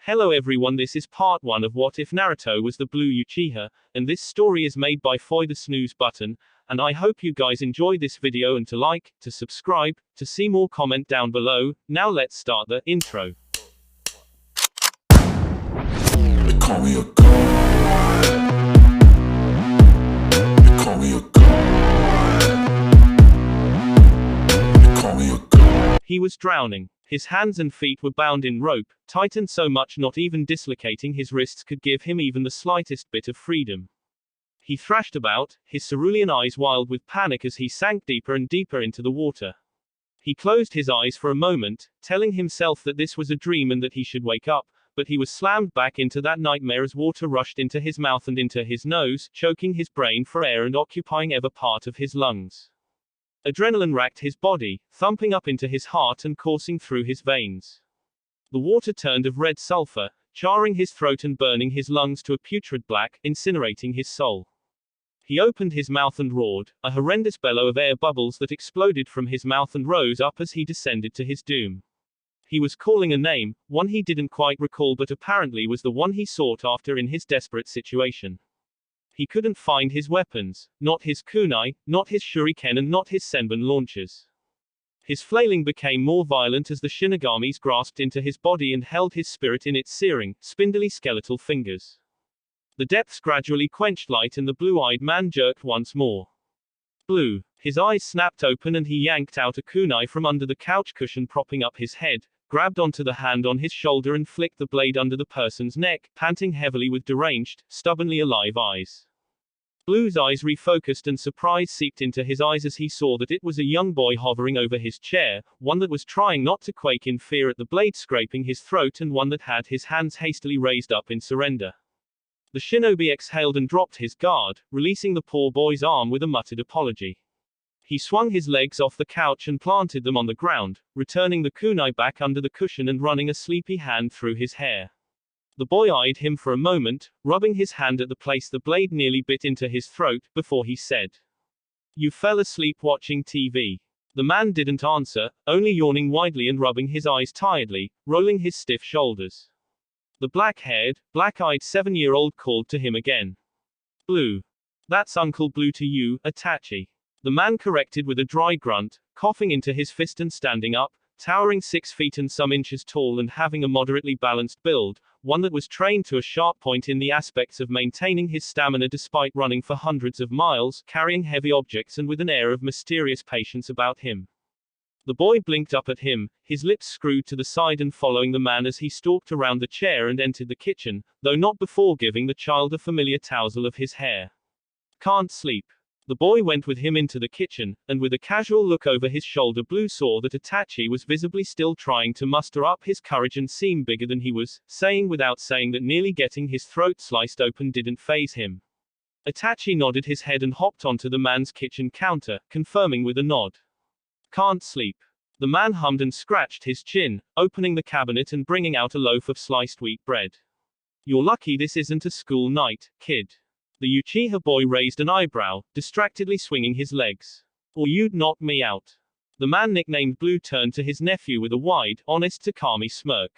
Hello everyone, this is part 1 of What If Naruto Was the Blue Uchiha, and this story is made by Foy the Snooze button, and I hope you guys enjoy this video and to like, to subscribe, to see more comment down below. Now let's start the intro. They call me a god. They call me a god. They call me a god. He was drowning. His hands and feet were bound in rope, tightened so much not even dislocating his wrists could give him even the slightest bit of freedom. He thrashed about, his cerulean eyes wild with panic as he sank deeper and deeper into the water. He closed his eyes for a moment, telling himself that this was a dream and that he should wake up, but he was slammed back into that nightmare as water rushed into his mouth and into his nose, choking his brain for air and occupying every part of his lungs. Adrenaline racked his body, thumping up into his heart and coursing through his veins. The water turned of red sulfur, charring his throat and burning his lungs to a putrid black, incinerating his soul. He opened his mouth and roared, a horrendous bellow of air bubbles that exploded from his mouth and rose up as he descended to his doom. He was calling a name, one he didn't quite recall but apparently was the one he sought after in his desperate situation. He couldn't find his weapons, not his kunai, not his shuriken and not his senbon launchers. His flailing became more violent as the shinigamis grasped into his body and held his spirit in its searing, spindly skeletal fingers. The depths gradually quenched light and the blue-eyed man jerked once more. Blue. His eyes snapped open and he yanked out a kunai from under the couch cushion propping up his head, grabbed onto the hand on his shoulder and flicked the blade under the person's neck, panting heavily with deranged, stubbornly alive eyes. Blue's eyes refocused and surprise seeped into his eyes as he saw that it was a young boy hovering over his chair, one that was trying not to quake in fear at the blade scraping his throat and one that had his hands hastily raised up in surrender. The shinobi exhaled and dropped his guard, releasing the poor boy's arm with a muttered apology. He swung his legs off the couch and planted them on the ground, returning the kunai back under the cushion and running a sleepy hand through his hair. The boy eyed him for a moment, rubbing his hand at the place the blade nearly bit into his throat, before he said, "You fell asleep watching TV." The man didn't answer, only yawning widely and rubbing his eyes tiredly, rolling his stiff shoulders. The black-haired, black-eyed 7-year-old called to him again. "Blue. That's Uncle Blue to you, Itachi." The man corrected with a dry grunt, coughing into his fist and standing up, towering 6 feet and some inches tall and having a moderately balanced build, one that was trained to a sharp point in the aspects of maintaining his stamina despite running for hundreds of miles, carrying heavy objects and with an air of mysterious patience about him. The boy blinked up at him, his lips screwed to the side and following the man as he stalked around the chair and entered the kitchen, though not before giving the child a familiar tousle of his hair. "Can't sleep." The boy went with him into the kitchen, and with a casual look over his shoulder Blue saw that Itachi was visibly still trying to muster up his courage and seem bigger than he was, saying without saying that nearly getting his throat sliced open didn't faze him. Itachi nodded his head and hopped onto the man's kitchen counter, confirming with a nod. "Can't sleep." The man hummed and scratched his chin, opening the cabinet and bringing out a loaf of sliced wheat bread. "You're lucky this isn't a school night, kid." The Uchiha boy raised an eyebrow, distractedly swinging his legs. "Or you'd knock me out." The man nicknamed Blue turned to his nephew with a wide, honest Takami smirk.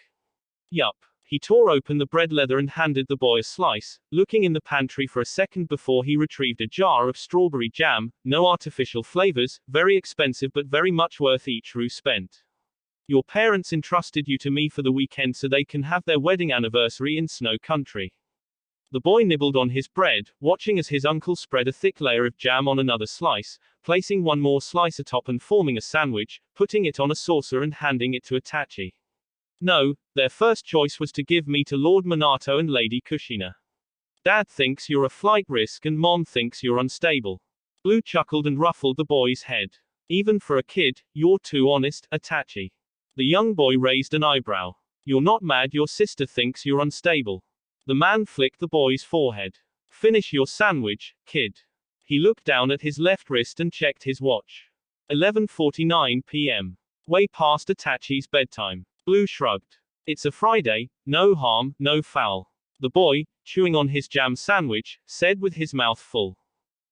"Yup." He tore open the bread leather and handed the boy a slice, looking in the pantry for a second before he retrieved a jar of strawberry jam, no artificial flavors, very expensive but very much worth each roux spent. "Your parents entrusted you to me for the weekend so they can have their wedding anniversary in snow country." The boy nibbled on his bread, watching as his uncle spread a thick layer of jam on another slice, placing one more slice atop and forming a sandwich, putting it on a saucer and handing it to Itachi. "No, their first choice was to give me to Lord Minato and Lady Kushina. Dad thinks you're a flight risk and Mom thinks you're unstable." Blue chuckled and ruffled the boy's head. "Even for a kid, you're too honest, Itachi." The young boy raised an eyebrow. "You're not mad your sister thinks you're unstable." The man flicked the boy's forehead. "Finish your sandwich, kid." He looked down at his left wrist and checked his watch. 11:49 p.m. Way past Itachi's bedtime. Blue shrugged. "It's a Friday, no harm, no foul." The boy, chewing on his jam sandwich, said with his mouth full.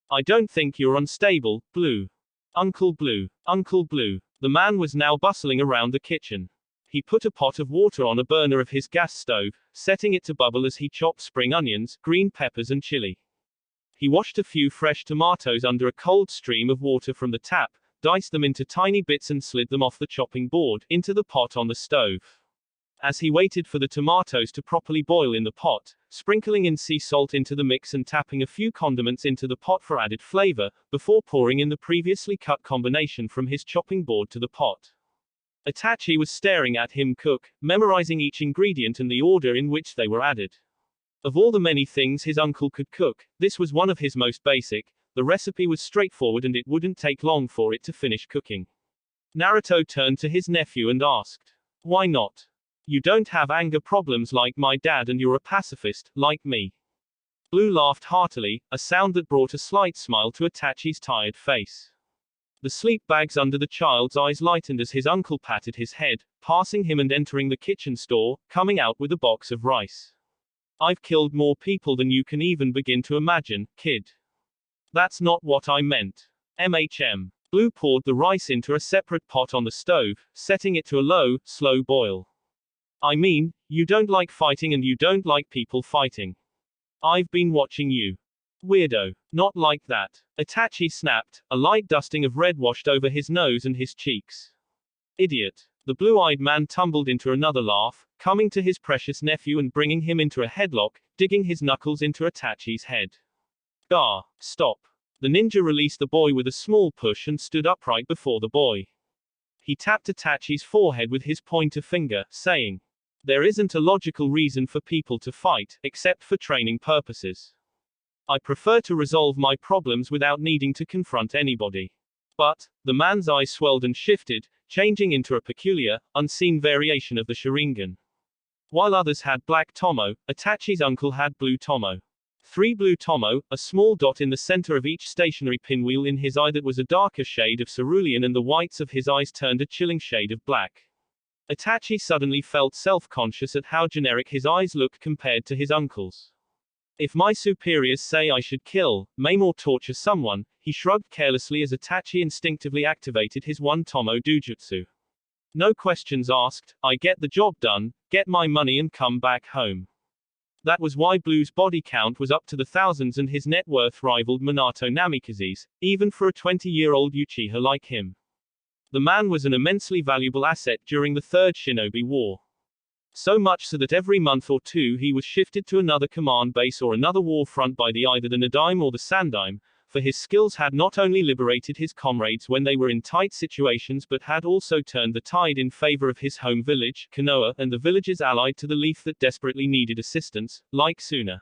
"I don't think you're unstable, Blue." "Uncle Blue. Uncle Blue." The man was now bustling around the kitchen. He put a pot of water on a burner of his gas stove, setting it to bubble as he chopped spring onions, green peppers and chili. He washed a few fresh tomatoes under a cold stream of water from the tap, diced them into tiny bits and slid them off the chopping board, into the pot on the stove. As he waited for the tomatoes to properly boil in the pot, sprinkling in sea salt into the mix and tapping a few condiments into the pot for added flavor, before pouring in the previously cut combination from his chopping board to the pot. Itachi was staring at him cook, memorizing each ingredient and the order in which they were added. Of all the many things his uncle could cook, this was one of his most basic. The recipe was straightforward and it wouldn't take long for it to finish cooking. Naruto turned to his nephew and asked, "Why not? You don't have anger problems like my dad and you're a pacifist, like me." Blue laughed heartily, a sound that brought a slight smile to Itachi's tired face. The sleep bags under the child's eyes lightened as his uncle patted his head, passing him and entering the kitchen store, coming out with a box of rice. "I've killed more people than you can even begin to imagine, kid. That's not what I meant. MHM. Blue poured the rice into a separate pot on the stove, setting it to a low, slow boil. "I mean, you don't like fighting and you don't like people fighting. I've been watching you. Weirdo. Not like that." Itachi snapped, a light dusting of red washed over his nose and his cheeks. "Idiot." The blue-eyed man tumbled into another laugh, coming to his precious nephew and bringing him into a headlock, digging his knuckles into Itachi's head. "Gah, stop." The ninja released the boy with a small push and stood upright before the boy. He tapped Itachi's forehead with his pointer finger, saying, "There isn't a logical reason for people to fight, except for training purposes. I prefer to resolve my problems without needing to confront anybody." But, the man's eyes swelled and shifted, changing into a peculiar, unseen variation of the Sharingan. While others had black tomo, Itachi's uncle had blue tomo. 3 blue tomo, a small dot in the center of each stationary pinwheel in his eye that was a darker shade of cerulean and the whites of his eyes turned a chilling shade of black. Itachi suddenly felt self-conscious at how generic his eyes looked compared to his uncle's. "If my superiors say I should kill, maim or torture someone," he shrugged carelessly as Itachi instinctively activated his one tomo dojutsu. "No questions asked, I get the job done, get my money and come back home." That was why Blue's body count was up to the thousands and his net worth rivaled Minato Namikaze's, even for a 20-year-old Uchiha like him. The man was an immensely valuable asset during the Third Shinobi War. So much so that every month or two he was shifted to another command base or another war front by either the Nadaime or the Sandaime, for his skills had not only liberated his comrades when they were in tight situations but had also turned the tide in favor of his home village, Konoha, and the villages allied to the Leaf that desperately needed assistance, like Suna.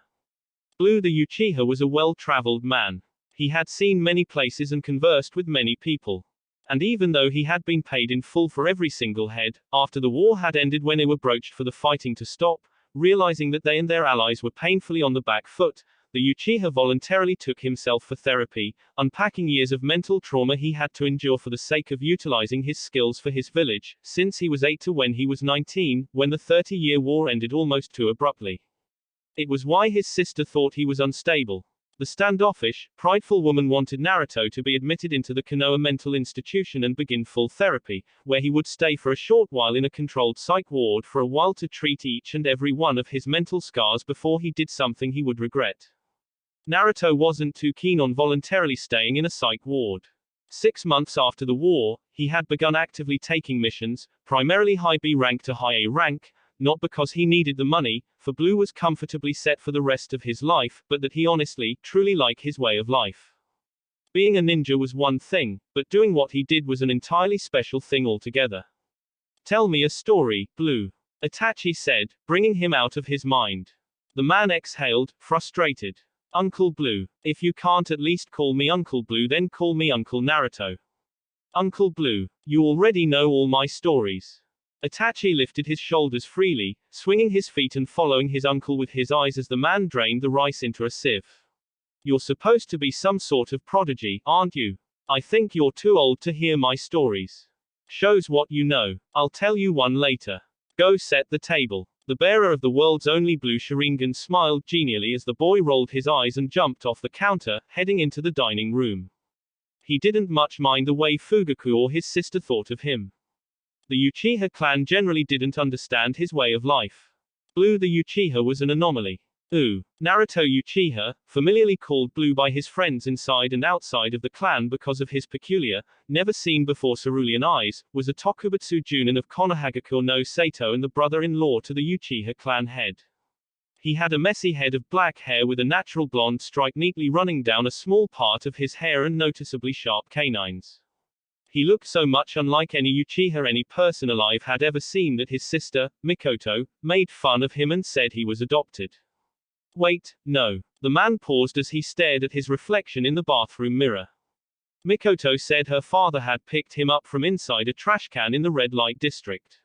Blue the Uchiha was a well-traveled man. He had seen many places and conversed with many people. And even though he had been paid in full for every single head, after the war had ended when they were broached for the fighting to stop, realizing that they and their allies were painfully on the back foot, the Uchiha voluntarily took himself for therapy, unpacking years of mental trauma he had to endure for the sake of utilizing his skills for his village, since he was 8 to when he was 19, when the 30-year war ended almost too abruptly. It was why his sister thought he was unstable. The standoffish, prideful woman wanted Naruto to be admitted into the Konoha mental institution and begin full therapy, where he would stay for a short while in a controlled psych ward for a while to treat each and every one of his mental scars before he did something he would regret. Naruto wasn't too keen on voluntarily staying in a psych ward. 6 months after the war, he had begun actively taking missions, primarily high B rank to high A rank, not because he needed the money, for Blue was comfortably set for the rest of his life, but that he honestly, truly liked his way of life. Being a ninja was one thing, but doing what he did was an entirely special thing altogether. "Tell me a story, Blue," Itachi said, bringing him out of his mind. The man exhaled, frustrated. "Uncle Blue. If you can't at least call me Uncle Blue, then call me Uncle Naruto." "Uncle Blue, you already know all my stories." Itachi lifted his shoulders freely, swinging his feet and following his uncle with his eyes as the man drained the rice into a sieve. "You're supposed to be some sort of prodigy, aren't you? I think you're too old to hear my stories. Shows what you know. I'll tell you one later. Go set the table." The bearer of the world's only blue Sharingan smiled genially as the boy rolled his eyes and jumped off the counter, heading into the dining room. He didn't much mind the way Fugaku or his sister thought of him. The Uchiha clan generally didn't understand his way of life. Blue the Uchiha was an anomaly. Naruto Uchiha, familiarly called Blue by his friends inside and outside of the clan because of his peculiar, never-seen-before cerulean eyes, was a Tokubutsu Junin of Konohagakure no Sato and the brother-in-law to the Uchiha clan head. He had a messy head of black hair with a natural blonde stripe neatly running down a small part of his hair and noticeably sharp canines. He looked so much unlike any Uchiha any person alive had ever seen that his sister, Mikoto, made fun of him and said he was adopted. Wait, no. The man paused as he stared at his reflection in the bathroom mirror. Mikoto said her father had picked him up from inside a trash can in the red light district.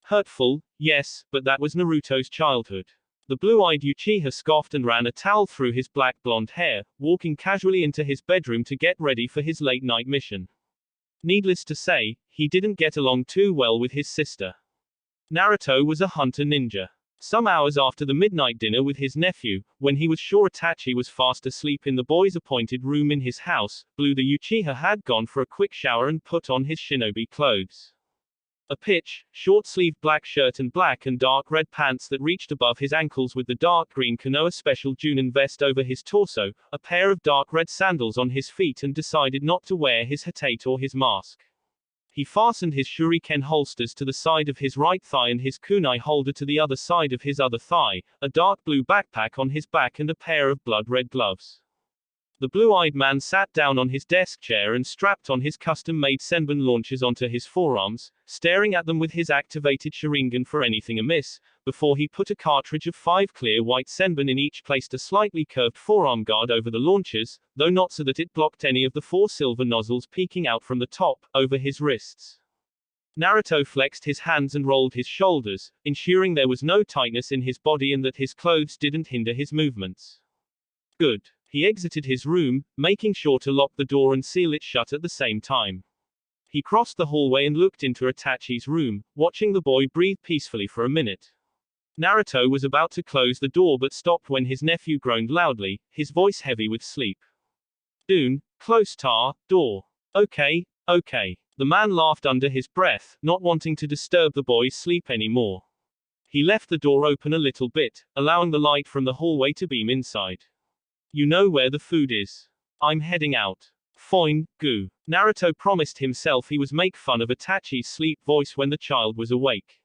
Hurtful, yes, but that was Naruto's childhood. The blue-eyed Uchiha scoffed and ran a towel through his black blonde hair, walking casually into his bedroom to get ready for his late-night mission. Needless to say, he didn't get along too well with his sister. Naruto was a hunter ninja. Some hours after the midnight dinner with his nephew, when he was sure Itachi was fast asleep in the boy's appointed room in his house, Blue the Uchiha had gone for a quick shower and put on his shinobi clothes. A pitch, short-sleeved black shirt and black and dark red pants that reached above his ankles with the dark green Konoha special Junin vest over his torso, a pair of dark red sandals on his feet and decided not to wear his hatate or his mask. He fastened his shuriken holsters to the side of his right thigh and his kunai holder to the other side of his other thigh, a dark blue backpack on his back and a pair of blood-red gloves. The blue-eyed man sat down on his desk chair and strapped on his custom-made senbon launchers onto his forearms, staring at them with his activated Sharingan for anything amiss, before he put a cartridge of 5 clear white senbon in each, placed a slightly curved forearm guard over the launchers, though not so that it blocked any of the 4 silver nozzles peeking out from the top, over his wrists. Naruto flexed his hands and rolled his shoulders, ensuring there was no tightness in his body and that his clothes didn't hinder his movements. Good. He exited his room, making sure to lock the door and seal it shut at the same time. He crossed the hallway and looked into Itachi's room, watching the boy breathe peacefully for a minute. Naruto was about to close the door but stopped when his nephew groaned loudly, his voice heavy with sleep. Dune, close door. Okay. The man laughed under his breath, not wanting to disturb the boy's sleep anymore. He left the door open a little bit, allowing the light from the hallway to beam inside. You know where the food is. I'm heading out. Fine, goo. Naruto promised himself he was make fun of Itachi's sleep voice when the child was awake.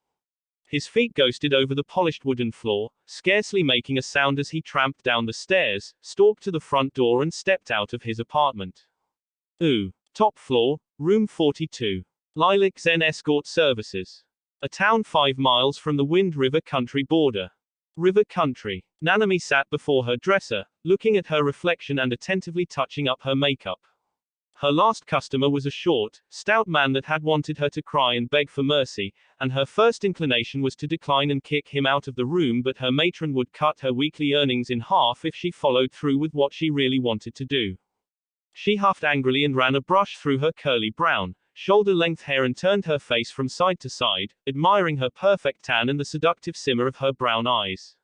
His feet ghosted over the polished wooden floor, scarcely making a sound as he tramped down the stairs, stalked to the front door and stepped out of his apartment. Top floor, room 42. Lilac Zen Escort Services. A town 5 miles from the Wind River country border. River country. Nanami sat before her dresser, looking at her reflection and attentively touching up her makeup. Her last customer was a short, stout man that had wanted her to cry and beg for mercy, and her first inclination was to decline and kick him out of the room, but her matron would cut her weekly earnings in half if she followed through with what she really wanted to do. She huffed angrily and ran a brush through her curly brown, shoulder-length hair and turned her face from side to side, admiring her perfect tan and the seductive simmer of her brown eyes.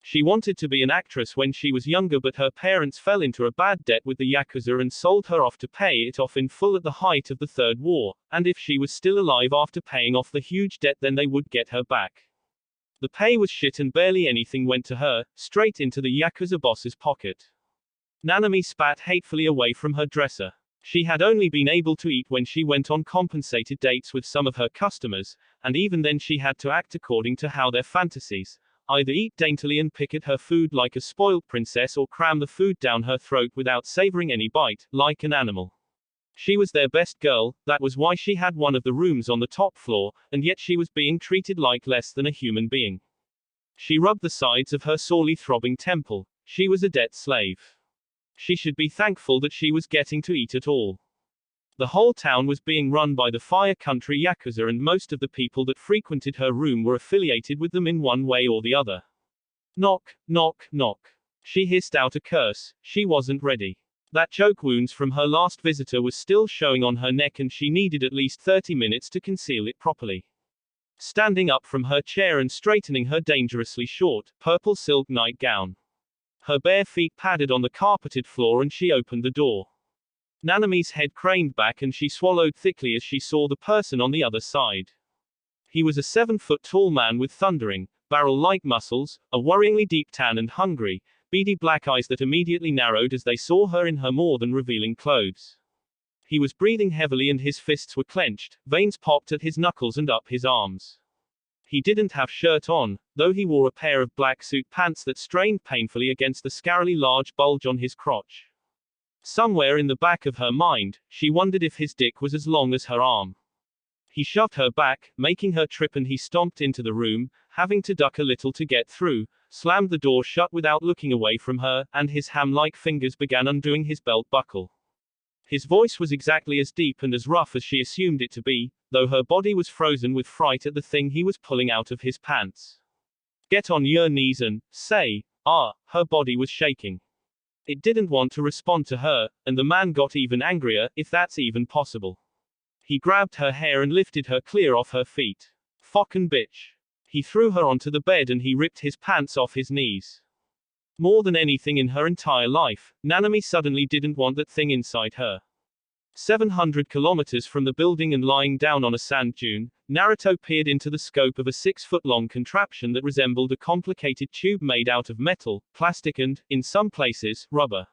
She wanted to be an actress when she was younger, but her parents fell into a bad debt with the Yakuza and sold her off to pay it off in full at the height of the Third War, and if she was still alive after paying off the huge debt then they would get her back. The pay was shit and barely anything went to her, straight into the Yakuza boss's pocket. Nanami spat hatefully away from her dresser. She had only been able to eat when she went on compensated dates with some of her customers, and even then she had to act according to how their fantasies. Either eat daintily and pick at her food like a spoiled princess or cram the food down her throat without savoring any bite, like an animal. She was their best girl, that was why she had one of the rooms on the top floor, and yet she was being treated like less than a human being. She rubbed the sides of her sorely throbbing temple. She was a debt slave. She should be thankful that she was getting to eat at all. The whole town was being run by the Fire Country Yakuza, and most of the people that frequented her room were affiliated with them in one way or the other. Knock, knock, knock. She hissed out a curse. She wasn't ready. That choke wounds from her last visitor was still showing on her neck and she needed at least 30 minutes to conceal it properly. Standing up from her chair and straightening her dangerously short, purple silk nightgown. Her bare feet padded on the carpeted floor and she opened the door. Nanami's head craned back and she swallowed thickly as she saw the person on the other side. He was a 7-foot tall man with thundering, barrel-like muscles, a worryingly deep tan and hungry, beady black eyes that immediately narrowed as they saw her in her more than revealing clothes. He was breathing heavily and his fists were clenched, veins popped at his knuckles and up his arms. He didn't have shirt on, though he wore a pair of black suit pants that strained painfully against the scarily large bulge on his crotch. Somewhere in the back of her mind, she wondered if his dick was as long as her arm. He shoved her back, making her trip, and he stomped into the room, having to duck a little to get through, slammed the door shut without looking away from her, and his ham-like fingers began undoing his belt buckle. His voice was exactly as deep and as rough as she assumed it to be, though her body was frozen with fright at the thing he was pulling out of his pants. Get on your knees and say, ah, her body was shaking. It didn't want to respond to her, and the man got even angrier, if that's even possible. He grabbed her hair and lifted her clear off her feet. Fucking bitch. He threw her onto the bed and he ripped his pants off his knees. More than anything in her entire life, Nanami suddenly didn't want that thing inside her. 700 kilometers from the building and lying down on a sand dune, Naruto peered into the scope of a 6-foot-long contraption that resembled a complicated tube made out of metal, plastic and, in some places, rubber.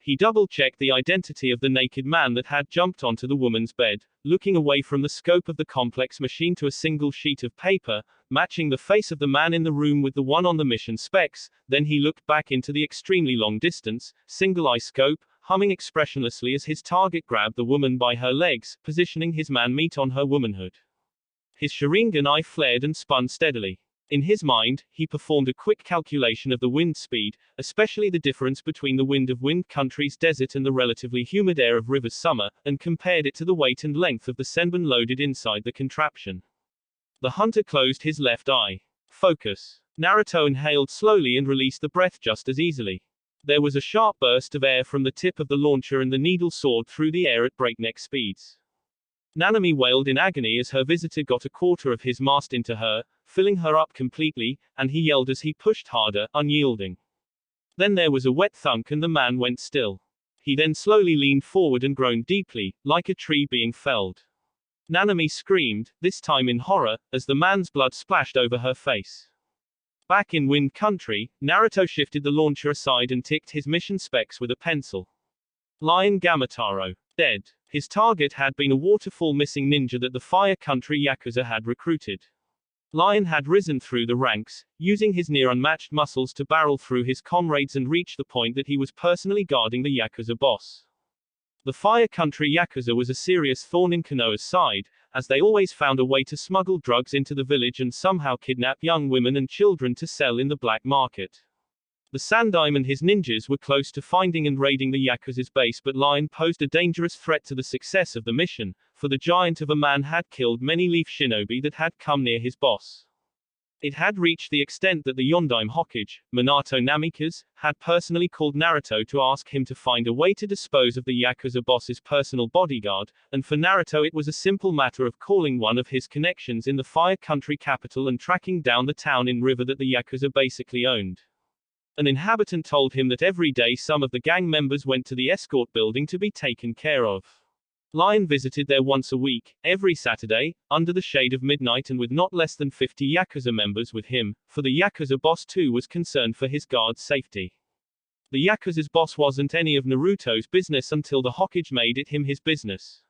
He double-checked the identity of the naked man that had jumped onto the woman's bed, looking away from the scope of the complex machine to a single sheet of paper, matching the face of the man in the room with the one on the mission specs. Then he looked back into the extremely long distance, single-eye scope, humming expressionlessly as his target grabbed the woman by her legs, positioning his man-meat on her womanhood. His Sharingan eye flared and spun steadily. In his mind, he performed a quick calculation of the wind speed, especially the difference between the wind of Wind Country's desert and the relatively humid air of River's summer, and compared it to the weight and length of the senbon loaded inside the contraption. The hunter closed his left eye. Focus. Naruto inhaled slowly and released the breath just as easily. There was a sharp burst of air from the tip of the launcher and the needle soared through the air at breakneck speeds. Nanami wailed in agony as her visitor got a quarter of his mast into her, filling her up completely, and he yelled as he pushed harder, unyielding. Then there was a wet thunk and the man went still. He then slowly leaned forward and groaned deeply, like a tree being felled. Nanami screamed, this time in horror, as the man's blood splashed over her face. Back in Wind Country, Naruto shifted the launcher aside and ticked his mission specs with a pencil. Lion Gamataro. Dead. His target had been a waterfall missing ninja that the Fire Country Yakuza had recruited. Lion had risen through the ranks, using his near-unmatched muscles to barrel through his comrades and reach the point that he was personally guarding the Yakuza boss. The Fire Country Yakuza was a serious thorn in Konoha's side, as they always found a way to smuggle drugs into the village and somehow kidnap young women and children to sell in the black market. The Sandaime and his ninjas were close to finding and raiding the Yakuza's base, but Lion posed a dangerous threat to the success of the mission, for the giant of a man had killed many leaf shinobi that had come near his boss. It had reached the extent that the Yondaime Hokage, Minato Namikaze, had personally called Naruto to ask him to find a way to dispose of the Yakuza boss's personal bodyguard, and for Naruto it was a simple matter of calling one of his connections in the Fire Country capital and tracking down the town in River that the Yakuza basically owned. An inhabitant told him that every day some of the gang members went to the escort building to be taken care of. Lion visited there once a week, every Saturday, under the shade of midnight and with not less than 50 Yakuza members with him, for the Yakuza boss too was concerned for his guard's safety. The Yakuza's boss wasn't any of Naruto's business until the Hokage made it his business.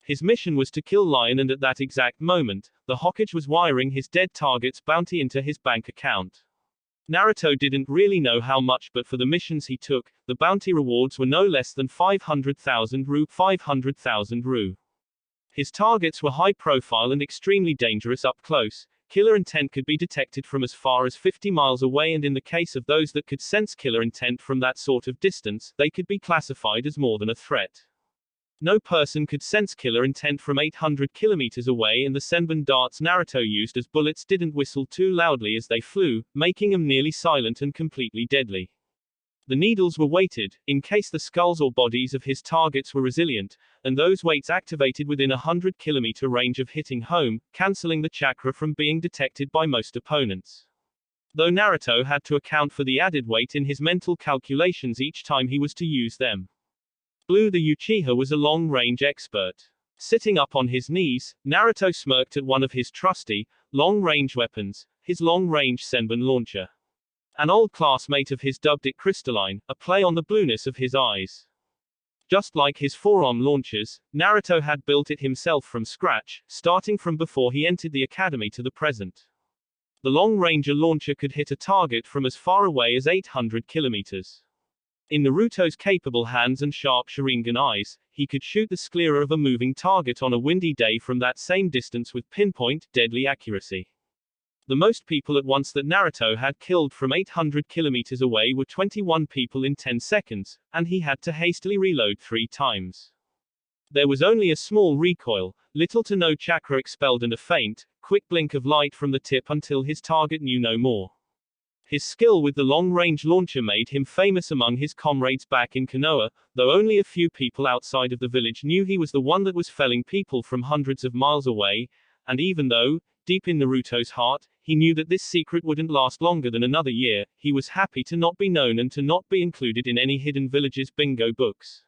His mission was to kill Lion, and at that exact moment, the Hokage was wiring his dead target's bounty into his bank account. Naruto didn't really know how much, but for the missions he took, the bounty rewards were no less than 500,000 ru. 500,000 ru. His targets were high profile and extremely dangerous up close. Killer intent could be detected from as far as 50 miles away, and in the case of those that could sense killer intent from that sort of distance, they could be classified as more than a threat. No person could sense killer intent from 800 kilometers away, and the senbon darts Naruto used as bullets didn't whistle too loudly as they flew, making them nearly silent and completely deadly. The needles were weighted, in case the skulls or bodies of his targets were resilient, and those weights activated within a 100-kilometer range of hitting home, cancelling the chakra from being detected by most opponents. Though Naruto had to account for the added weight in his mental calculations each time he was to use them. Blue the Uchiha was a long-range expert. Sitting up on his knees, Naruto smirked at one of his trusty, long-range weapons, his long-range Senbon launcher. An old classmate of his dubbed it crystalline, a play on the blueness of his eyes. Just like his forearm launchers, Naruto had built it himself from scratch, starting from before he entered the academy to the present. The long-ranger launcher could hit a target from as far away as 800 kilometers. In Naruto's capable hands and sharp Sharingan eyes, he could shoot the sclera of a moving target on a windy day from that same distance with pinpoint, deadly accuracy. The most people at once that Naruto had killed from 800 kilometers away were 21 people in 10 seconds, and he had to hastily reload 3 times. There was only a small recoil, little to no chakra expelled and a faint, quick blink of light from the tip until his target knew no more. His skill with the long-range launcher made him famous among his comrades back in Konoha, though only a few people outside of the village knew he was the one that was felling people from hundreds of miles away, and even though, deep in Naruto's heart, he knew that this secret wouldn't last longer than another year, he was happy to not be known and to not be included in any hidden villages bingo books.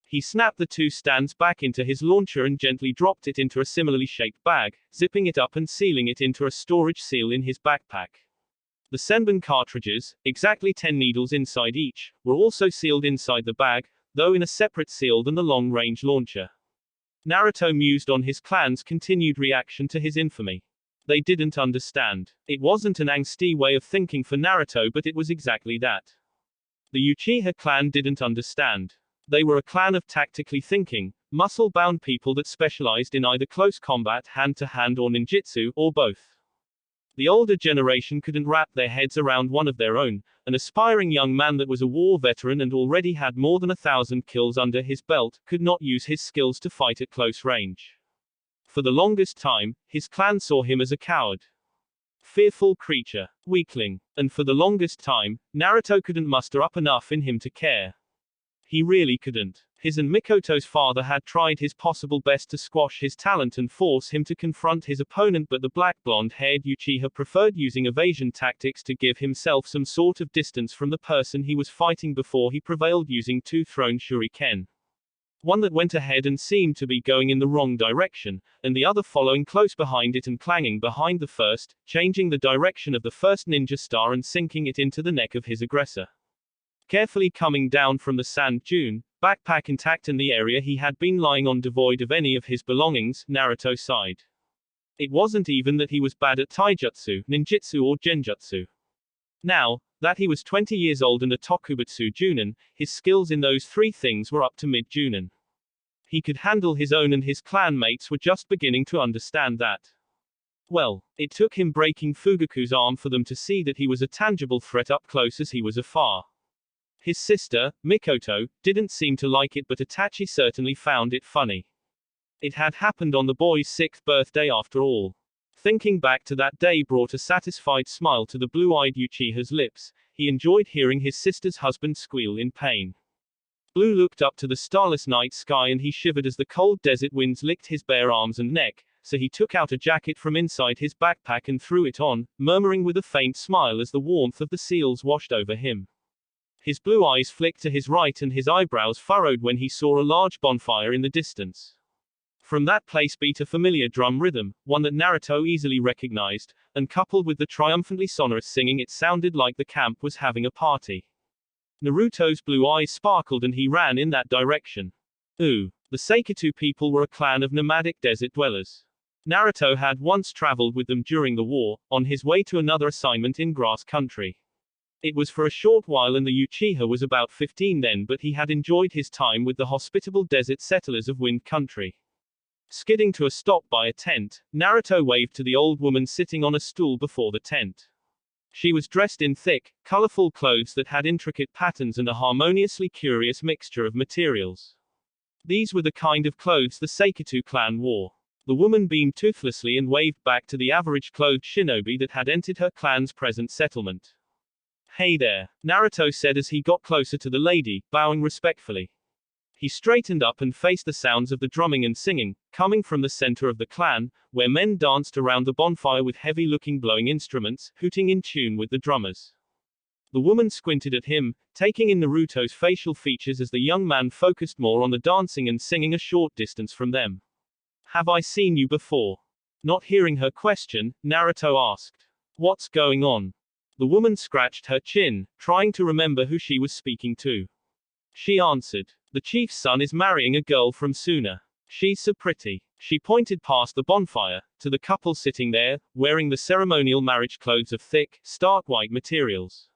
He snapped the 2 stands back into his launcher and gently dropped it into a similarly shaped bag, zipping it up and sealing it into a storage seal in his backpack. The Senbon cartridges, exactly 10 needles inside each, were also sealed inside the bag, though in a separate seal than the long-range launcher. Naruto mused on his clan's continued reaction to his infamy. They didn't understand. It wasn't an angsty way of thinking for Naruto, but it was exactly that. The Uchiha clan didn't understand. They were a clan of tactically thinking, muscle-bound people that specialized in either close combat hand-to-hand or ninjutsu, or both. The older generation couldn't wrap their heads around one of their own, an aspiring young man that was a war veteran and already had more than 1,000 kills under his belt, could not use his skills to fight at close range. For the longest time, his clan saw him as a coward. Fearful creature. Weakling. And for the longest time, Naruto couldn't muster up enough in him to care. He really couldn't. His and Mikoto's father had tried his possible best to squash his talent and force him to confront his opponent, but the black blonde-haired Uchiha preferred using evasion tactics to give himself some sort of distance from the person he was fighting before he prevailed using 2 thrown shuriken. One that went ahead and seemed to be going in the wrong direction, and the other following close behind it and clanging behind the first, changing the direction of the first ninja star and sinking it into the neck of his aggressor. Carefully coming down from the sand dune, backpack intact and the area he had been lying on devoid of any of his belongings, Naruto sighed. It wasn't even that he was bad at taijutsu, ninjutsu or genjutsu. Now, that he was 20 years old and a Tokubutsu Junin, his skills in those 3 things were up to mid-Junin. He could handle his own and his clan mates were just beginning to understand that. Well, it took him breaking Fugaku's arm for them to see that he was a tangible threat up close as he was afar. His sister, Mikoto, didn't seem to like it, but Itachi certainly found it funny. It had happened on the boy's 6th birthday after all. Thinking back to that day brought a satisfied smile to the blue-eyed Uchiha's lips. He enjoyed hearing his sister's husband squeal in pain. Blue looked up to the starless night sky and he shivered as the cold desert winds licked his bare arms and neck, so he took out a jacket from inside his backpack and threw it on, murmuring with a faint smile as the warmth of the seals washed over him. His blue eyes flicked to his right and his eyebrows furrowed when he saw a large bonfire in the distance. From that place beat a familiar drum rhythm, one that Naruto easily recognized, and coupled with the triumphantly sonorous singing it sounded like the camp was having a party. Naruto's blue eyes sparkled and he ran in that direction. Ooh. The Seikatu people were a clan of nomadic desert dwellers. Naruto had once traveled with them during the war, on his way to another assignment in grass country. It was for a short while and the Uchiha was about 15 then, but he had enjoyed his time with the hospitable desert settlers of Wind Country. Skidding to a stop by a tent, Naruto waved to the old woman sitting on a stool before the tent. She was dressed in thick, colorful clothes that had intricate patterns and a harmoniously curious mixture of materials. These were the kind of clothes the Seikatu clan wore. The woman beamed toothlessly and waved back to the average-clothed shinobi that had entered her clan's present settlement. Hey there, Naruto said as he got closer to the lady, bowing respectfully. He straightened up and faced the sounds of the drumming and singing, coming from the center of the clan, where men danced around the bonfire with heavy-looking blowing instruments, hooting in tune with the drummers. The woman squinted at him, taking in Naruto's facial features as the young man focused more on the dancing and singing a short distance from them. Have I seen you before? Not hearing her question, Naruto asked. What's going on? The woman scratched her chin, trying to remember who she was speaking to. She answered, the chief's son is marrying a girl from Suna. She's so pretty. She pointed past the bonfire, to the couple sitting there, wearing the ceremonial marriage clothes of thick, stark white materials.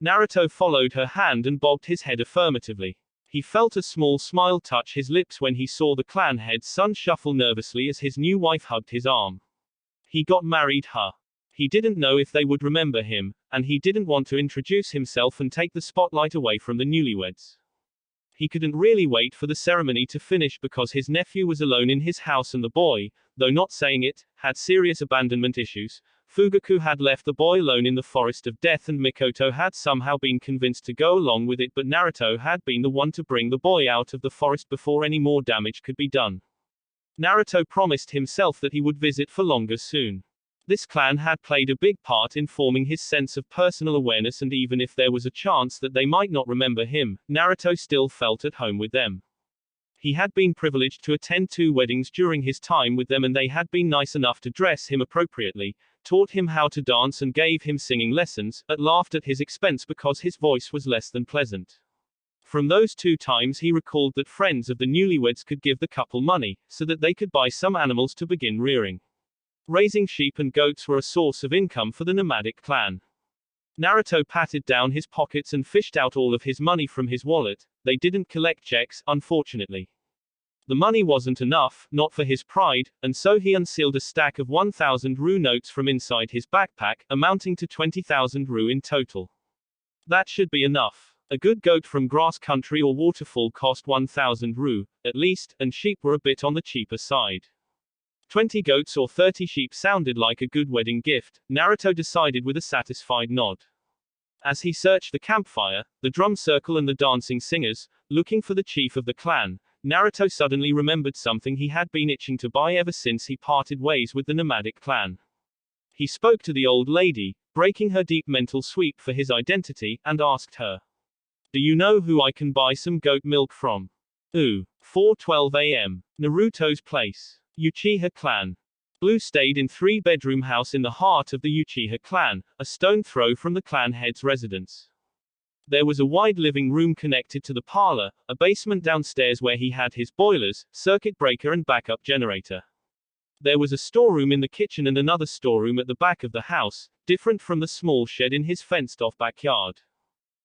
Naruto followed her hand and bobbed his head affirmatively. He felt a small smile touch his lips when he saw the clan head's son shuffle nervously as his new wife hugged his arm. He got married, huh? He didn't know if they would remember him, and he didn't want to introduce himself and take the spotlight away from the newlyweds. He couldn't really wait for the ceremony to finish because his nephew was alone in his house and the boy, though not saying it, had serious abandonment issues. Fugaku had left the boy alone in the forest of death and Mikoto had somehow been convinced to go along with it, but Naruto had been the one to bring the boy out of the forest before any more damage could be done. Naruto promised himself that he would visit for longer soon. This clan had played a big part in forming his sense of personal awareness, and even if there was a chance that they might not remember him, Naruto still felt at home with them. He had been privileged to attend 2 weddings during his time with them, and they had been nice enough to dress him appropriately, taught him how to dance and gave him singing lessons, but laughed at his expense because his voice was less than pleasant. From those 2 times he recalled that friends of the newlyweds could give the couple money, so that they could buy some animals to begin rearing. Raising sheep and goats were a source of income for the nomadic clan. Naruto patted down his pockets and fished out all of his money from his wallet. They didn't collect checks, unfortunately. The money wasn't enough, not for his pride, and so he unsealed a stack of 1,000 Ru notes from inside his backpack, amounting to 20,000 Ru in total. That should be enough. A good goat from grass country or waterfall cost 1,000 Ru, at least, and sheep were a bit on the cheaper side. 20 goats or 30 sheep sounded like a good wedding gift, Naruto decided with a satisfied nod. As he searched the campfire, the drum circle and the dancing singers, looking for the chief of the clan, Naruto suddenly remembered something he had been itching to buy ever since he parted ways with the nomadic clan. He spoke to the old lady, breaking her deep mental sweep for his identity, and asked her, "Do you know who I can buy some goat milk from?" 4:12 a.m. Naruto's place. Uchiha clan. Blue stayed in 3-bedroom house in the heart of the Uchiha clan, a stone throw from the clan head's residence. There was a wide living room connected to the parlor, a basement downstairs where he had his boilers, circuit breaker and backup generator. There was a storeroom in the kitchen and another storeroom at the back of the house, different from the small shed in his fenced-off backyard.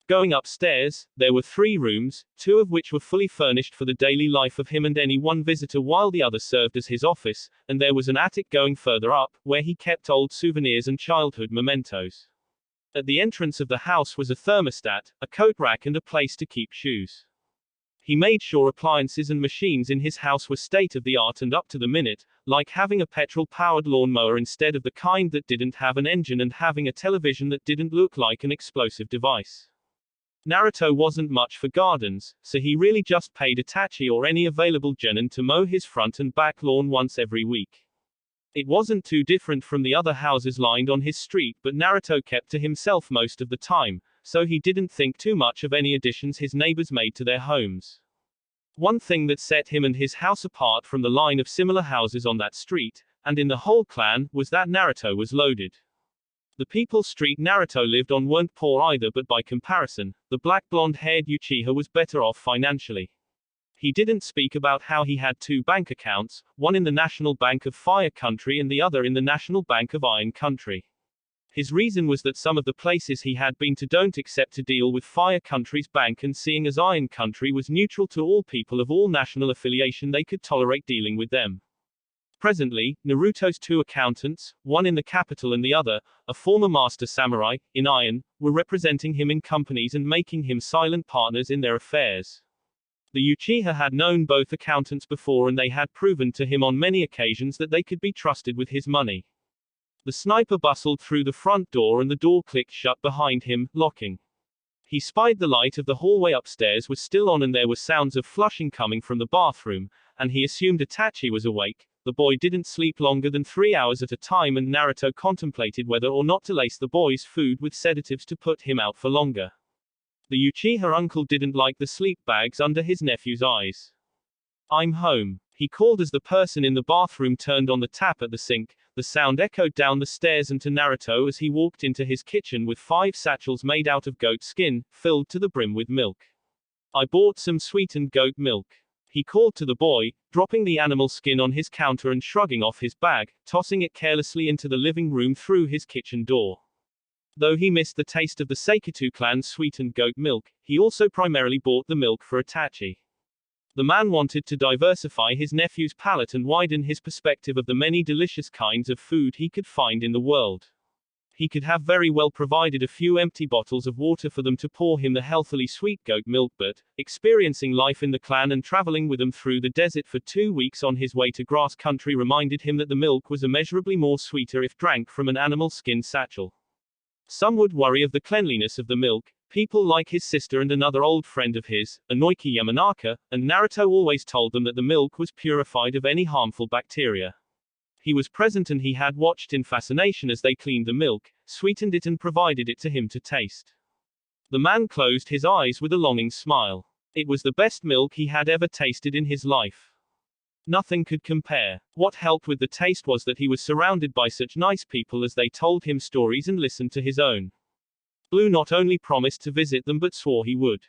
Going upstairs, there were 3 rooms, 2 of which were fully furnished for the daily life of him and any one visitor, while the other served as his office, and there was an attic going further up, where he kept old souvenirs and childhood mementos. At the entrance of the house was a thermostat, a coat rack and a place to keep shoes. He made sure appliances and machines in his house were state-of-the-art and up to the minute, like having a petrol-powered lawnmower instead of the kind that didn't have an engine and having a television that didn't look like an explosive device. Naruto wasn't much for gardens, so he really just paid Itachi or any available genin to mow his front and back lawn once every week. It wasn't too different from the other houses lined on his street, but Naruto kept to himself most of the time, so he didn't think too much of any additions his neighbors made to their homes. One thing that set him and his house apart from the line of similar houses on that street, and in the whole clan, was that Naruto was loaded. The people street Naruto lived on weren't poor either, but by comparison, the black blonde-haired Uchiha was better off financially. He didn't speak about how he had 2 bank accounts, one in the National Bank of Fire Country and the other in the National Bank of Iron Country. His reason was that some of the places he had been to don't accept to deal with Fire Country's bank, and seeing as Iron Country was neutral to all people of all national affiliation, they could tolerate dealing with them. Presently, Naruto's 2 accountants, one in the capital and the other, a former master samurai, in iron, were representing him in companies and making him silent partners in their affairs. The Uchiha had known both accountants before, and they had proven to him on many occasions that they could be trusted with his money. The sniper bustled through the front door and the door clicked shut behind him, locking. He spied the light of the hallway upstairs was still on and there were sounds of flushing coming from the bathroom, and he assumed Itachi was awake. The boy didn't sleep longer than 3 hours at a time, and Naruto contemplated whether or not to lace the boy's food with sedatives to put him out for longer. The Uchiha uncle didn't like the sleep bags under his nephew's eyes. "I'm home," He called as the person in the bathroom turned on the tap at the sink. The sound echoed down the stairs and to Naruto as he walked into his kitchen with 5 satchels made out of goat skin, filled to the brim with milk. I bought some sweetened goat milk. He called to the boy, dropping the animal skin on his counter and shrugging off his bag, tossing it carelessly into the living room through his kitchen door. Though he missed the taste of the Sekitu clan's sweetened goat milk, he also primarily bought the milk for Itachi. The man wanted to diversify his nephew's palate and widen his perspective of the many delicious kinds of food he could find in the world. He could have very well provided a few empty bottles of water for them to pour him the healthily sweet goat milk, but, experiencing life in the clan and traveling with them through the desert for 2 weeks on his way to grass country reminded him that the milk was immeasurably more sweeter if drank from an animal skin satchel. Some would worry of the cleanliness of the milk. People like his sister and another old friend of his, Inoiki Yamanaka, and Naruto always told them that the milk was purified of any harmful bacteria. He was present and he had watched in fascination as they cleaned the milk, sweetened it and provided it to him to taste. The man closed his eyes with a longing smile. It was the best milk he had ever tasted in his life. Nothing could compare. What helped with the taste was that he was surrounded by such nice people as they told him stories and listened to his own. Blue not only promised to visit them but swore he would.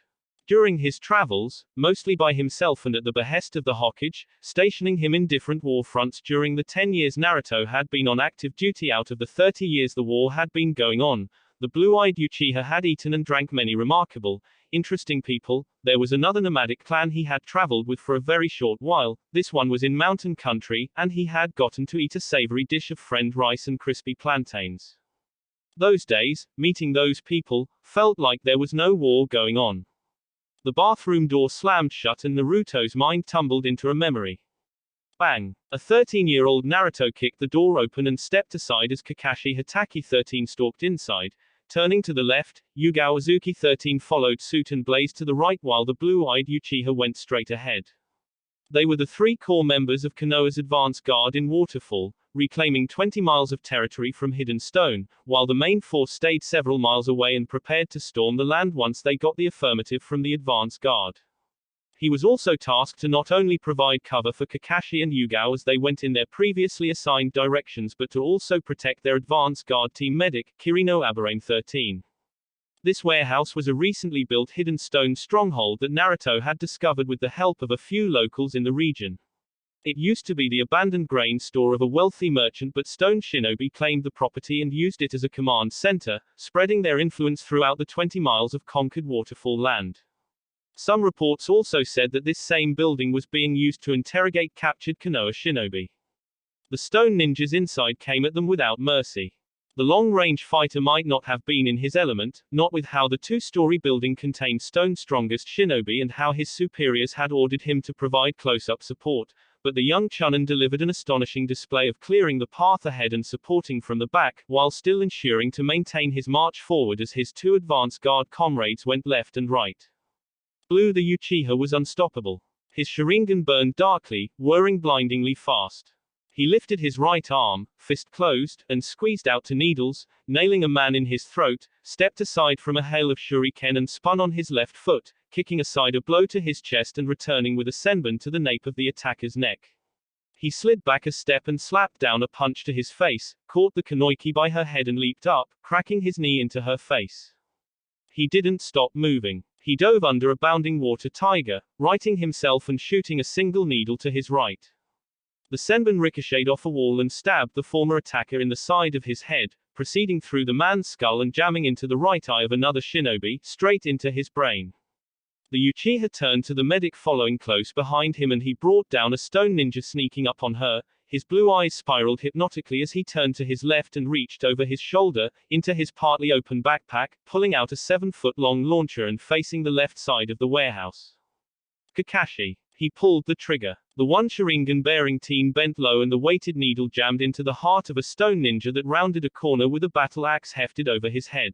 During his travels, mostly by himself and at the behest of the Hokage, stationing him in different war fronts during the 10 years Naruto had been on active duty out of the 30 years the war had been going on, the blue-eyed Uchiha had eaten and drank many remarkable, interesting people. There was another nomadic clan he had traveled with for a very short while. This one was in mountain country, and he had gotten to eat a savory dish of fried rice and crispy plantains. Those days, meeting those people, felt like there was no war going on. The bathroom door slammed shut and Naruto's mind tumbled into a memory. Bang! A 13-year-old Naruto kicked the door open and stepped aside as Kakashi Hatake 13 stalked inside. Turning to the left, Yugao Azuki 13 followed suit and blazed to the right while the blue-eyed Uchiha went straight ahead. They were the 3 core members of Konoha's advance guard in Waterfall, reclaiming 20 miles of territory from Hidden Stone, while the main force stayed several miles away and prepared to storm the land once they got the affirmative from the advance guard. He was also tasked to not only provide cover for Kakashi and Yugao as they went in their previously assigned directions but to also protect their advance guard team medic, Kirino Aberrane 13. This warehouse was a recently built Hidden Stone stronghold that Naruto had discovered with the help of a few locals in the region. It used to be the abandoned grain store of a wealthy merchant, but Stone Shinobi claimed the property and used it as a command center, spreading their influence throughout the 20 miles of conquered Waterfall land. Some reports also said that this same building was being used to interrogate captured Konoha shinobi. The stone ninjas inside came at them without mercy. The long-range fighter might not have been in his element, not with how the 2-story building contained Stone's strongest shinobi and how his superiors had ordered him to provide close-up support, but the young Chunin delivered an astonishing display of clearing the path ahead and supporting from the back, while still ensuring to maintain his march forward as his 2 advance guard comrades went left and right. Blue the Uchiha was unstoppable. His Sharingan burned darkly, whirring blindingly fast. He lifted his right arm, fist closed, and squeezed out 2 needles, nailing a man in his throat, stepped aside from a hail of shuriken and spun on his left foot, kicking aside a blow to his chest and returning with a senbon to the nape of the attacker's neck. He slid back a step and slapped down a punch to his face, caught the Kunoiki by her head and leaped up, cracking his knee into her face. He didn't stop moving. He dove under a bounding water tiger, righting himself and shooting a single needle to his right. The senbon ricocheted off a wall and stabbed the former attacker in the side of his head, proceeding through the man's skull and jamming into the right eye of another shinobi, straight into his brain. The Uchiha turned to the medic following close behind him and he brought down a stone ninja sneaking up on her. His blue eyes spiraled hypnotically as he turned to his left and reached over his shoulder, into his partly open backpack, pulling out a 7-foot-long launcher and facing the left side of the warehouse. Kakashi. He pulled the trigger. The 1 Sharingan-bearing team bent low and the weighted needle jammed into the heart of a stone ninja that rounded a corner with a battle axe hefted over his head.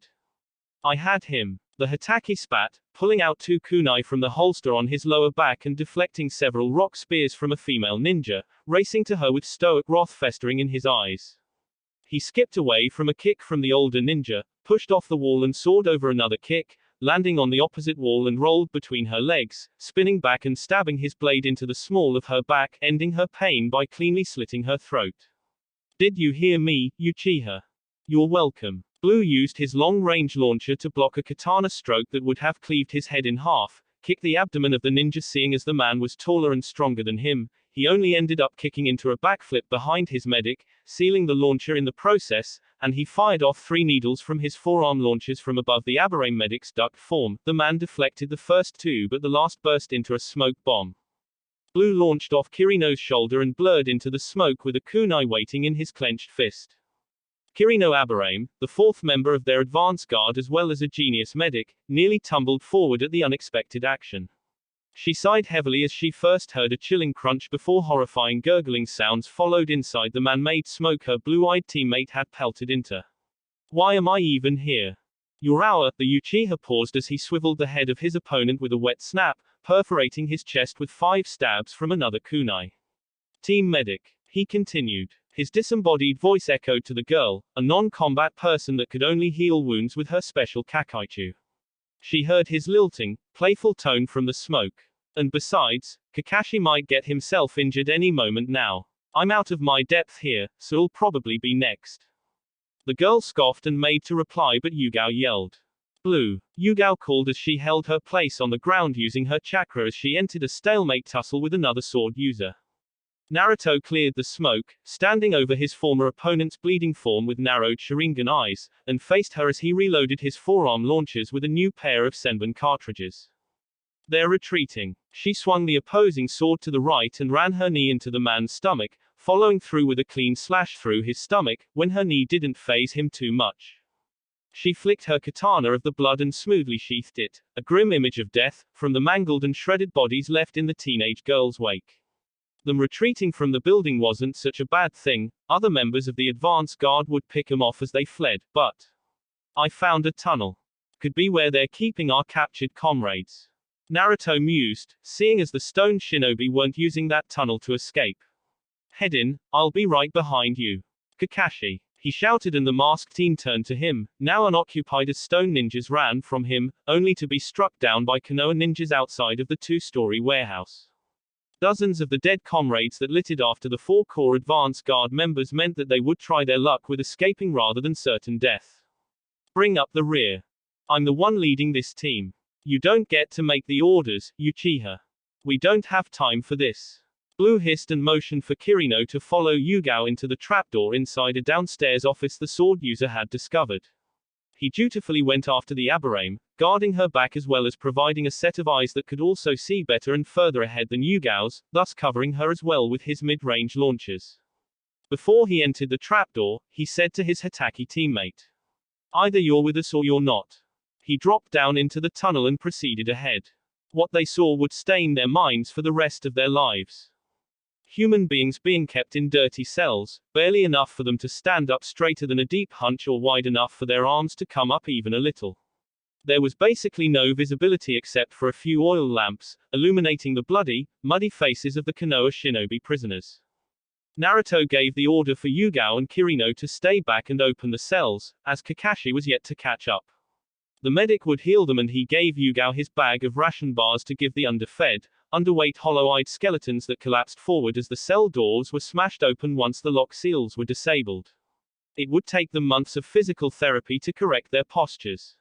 I had him. The Hatake spat, pulling out 2 kunai from the holster on his lower back and deflecting several rock spears from a female ninja, racing to her with stoic wrath festering in his eyes. He skipped away from a kick from the older ninja, pushed off the wall and soared over another kick, landing on the opposite wall and rolled between her legs, spinning back and stabbing his blade into the small of her back, ending her pain by cleanly slitting her throat. Did you hear me, Uchiha? You're welcome. Blue used his long-range launcher to block a katana stroke that would have cleaved his head in half, kicked the abdomen of the ninja. Seeing as the man was taller and stronger than him, he only ended up kicking into a backflip behind his medic, sealing the launcher in the process, and he fired off 3 needles from his forearm launchers from above the Aberrane medic's duck form. The man deflected the first 2, but the last burst into a smoke bomb. Blue launched off Kirino's shoulder and blurred into the smoke with a kunai waiting in his clenched fist. Kirino Aberrane, the 4th member of their advance guard as well as a genius medic, nearly tumbled forward at the unexpected action. She sighed heavily as she first heard a chilling crunch before horrifying gurgling sounds followed inside the man-made smoke her blue-eyed teammate had pelted into. Why am I even here? Urawa, the Uchiha, paused as he swiveled the head of his opponent with a wet snap, perforating his chest with 5 stabs from another kunai. Team medic, he continued. His disembodied voice echoed to the girl, a non-combat person that could only heal wounds with her special kakaichu. She heard his lilting, playful tone from the smoke. And besides, Kakashi might get himself injured any moment now. I'm out of my depth here, so I'll probably be next. The girl scoffed and made to reply, but Yugao yelled. Blue. Yugao called as she held her place on the ground using her chakra as she entered a stalemate tussle with another sword user. Naruto cleared the smoke, standing over his former opponent's bleeding form with narrowed Sharingan eyes, and faced her as he reloaded his forearm launchers with a new pair of Senbon cartridges. They're retreating. She swung the opposing sword to the right and ran her knee into the man's stomach, following through with a clean slash through his stomach, when her knee didn't faze him too much. She flicked her katana of the blood and smoothly sheathed it, a grim image of death, from the mangled and shredded bodies left in the teenage girl's wake. Them retreating from the building wasn't such a bad thing, other members of the advance guard would pick them off as they fled, but I found a tunnel. Could be where they're keeping our captured comrades. Naruto mused, seeing as the stone shinobi weren't using that tunnel to escape. Head in, I'll be right behind you. Kakashi, he shouted, and the masked teen turned to him, now unoccupied as stone ninjas ran from him, only to be struck down by Konoha ninjas outside of the 2-story warehouse. Dozens of the dead comrades that littered after the 4 core advance guard members meant that they would try their luck with escaping rather than certain death. Bring up the rear. I'm the one leading this team. You don't get to make the orders, Uchiha. We don't have time for this. Blue hissed and motioned for Kirino to follow Yugao into the trapdoor inside a downstairs office the sword user had discovered. He dutifully went after the Aberrane, guarding her back as well as providing a set of eyes that could also see better and further ahead than Yugao's, thus covering her as well with his mid-range launchers. Before he entered the trapdoor, he said to his Hataki teammate, either you're with us or you're not. He dropped down into the tunnel and proceeded ahead. What they saw would stain their minds for the rest of their lives. Human beings being kept in dirty cells, barely enough for them to stand up straighter than a deep hunch or wide enough for their arms to come up even a little. There was basically no visibility except for a few oil lamps, illuminating the bloody, muddy faces of the Konoha shinobi prisoners. Naruto gave the order for Yugao and Kirino to stay back and open the cells, as Kakashi was yet to catch up. The medic would heal them, and he gave Yugao his bag of ration bars to give the underfed, underweight hollow-eyed skeletons that collapsed forward as the cell doors were smashed open once the lock seals were disabled. It would take them months of physical therapy to correct their postures.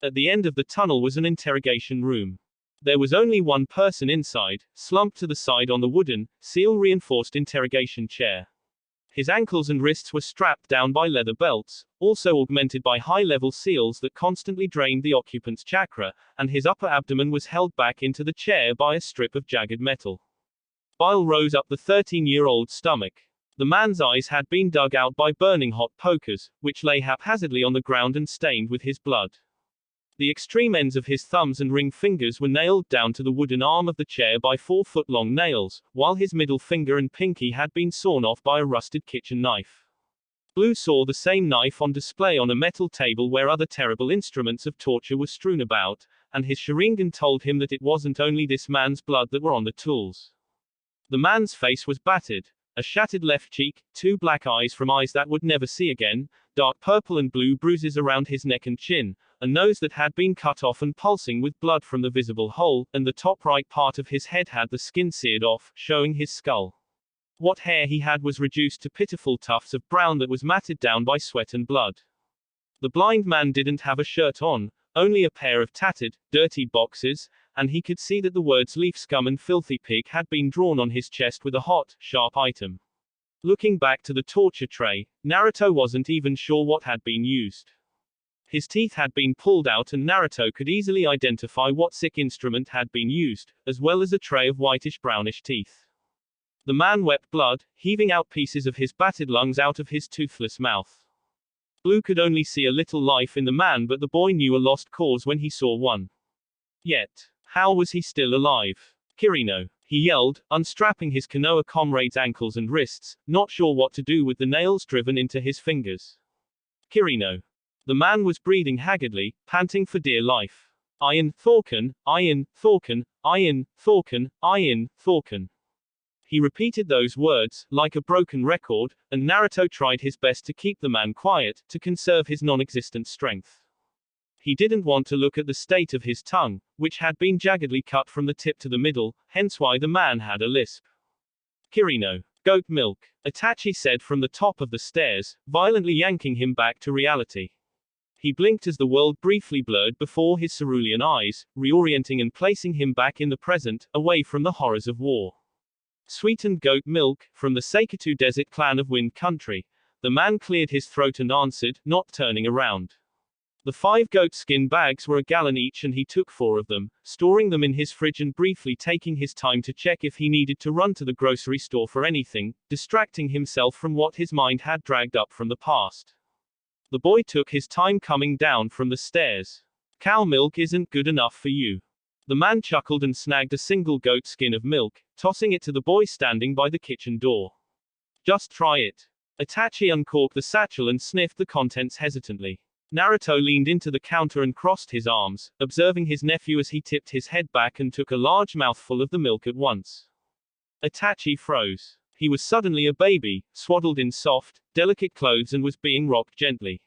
At the end of the tunnel was an interrogation room. There was only one person inside, slumped to the side on the wooden, seal-reinforced interrogation chair. His ankles and wrists were strapped down by leather belts, also augmented by high-level seals that constantly drained the occupant's chakra, and his upper abdomen was held back into the chair by a strip of jagged metal. Bile rose up the 13-year-old's stomach. The man's eyes had been dug out by burning hot pokers, which lay haphazardly on the ground and stained with his blood. The extreme ends of his thumbs and ring fingers were nailed down to the wooden arm of the chair by 4-foot-long nails, while his middle finger and pinky had been sawn off by a rusted kitchen knife. Blue saw the same knife on display on a metal table where other terrible instruments of torture were strewn about, and his Sharingan told him that it wasn't only this man's blood that were on the tools. The man's face was battered. A shattered left cheek, 2 black eyes from eyes that would never see again, dark purple and blue bruises around his neck and chin, a nose that had been cut off and pulsing with blood from the visible hole, and the top right part of his head had the skin seared off, showing his skull. What hair he had was reduced to pitiful tufts of brown that was matted down by sweat and blood. The blind man didn't have a shirt on, only a pair of tattered, dirty boxers, and he could see that the words leaf scum and filthy pig had been drawn on his chest with a hot, sharp item. Looking back to the torture tray, Naruto wasn't even sure what had been used. His teeth had been pulled out and Naruto could easily identify what sick instrument had been used, as well as a tray of whitish-brownish teeth. The man wept blood, heaving out pieces of his battered lungs out of his toothless mouth. Blue could only see a little life in the man, but the boy knew a lost cause when he saw one. Yet, how was he still alive? Kirino, he yelled, unstrapping his Konoha comrade's ankles and wrists, not sure what to do with the nails driven into his fingers. Kirino. The man was breathing haggardly, panting for dear life. Iron, Thorken, Iron, Thorken, Iron, Thorken, Iron, Thorken. He repeated those words, like a broken record, and Naruto tried his best to keep the man quiet, to conserve his non-existent strength. He didn't want to look at the state of his tongue, which had been jaggedly cut from the tip to the middle, hence why the man had a lisp. Kirino. Goat milk, Itachi said from the top of the stairs, violently yanking him back to reality. He blinked as the world briefly blurred before his cerulean eyes, reorienting and placing him back in the present, away from the horrors of war. Sweetened goat milk, from the Seikatu Desert clan of Wind Country. The man cleared his throat and answered, not turning around. The 5 goat skin bags were a gallon each and he took 4 of them, storing them in his fridge and briefly taking his time to check if he needed to run to the grocery store for anything, distracting himself from what his mind had dragged up from the past. The boy took his time coming down from the stairs. Cow milk isn't good enough for you. The man chuckled and snagged a single goat skin of milk, tossing it to the boy standing by the kitchen door. Just try it. Itachi uncorked the satchel and sniffed the contents hesitantly. Naruto leaned into the counter and crossed his arms, observing his nephew as he tipped his head back and took a large mouthful of the milk at once. Itachi froze. He was suddenly a baby, swaddled in soft, delicate clothes and was being rocked gently.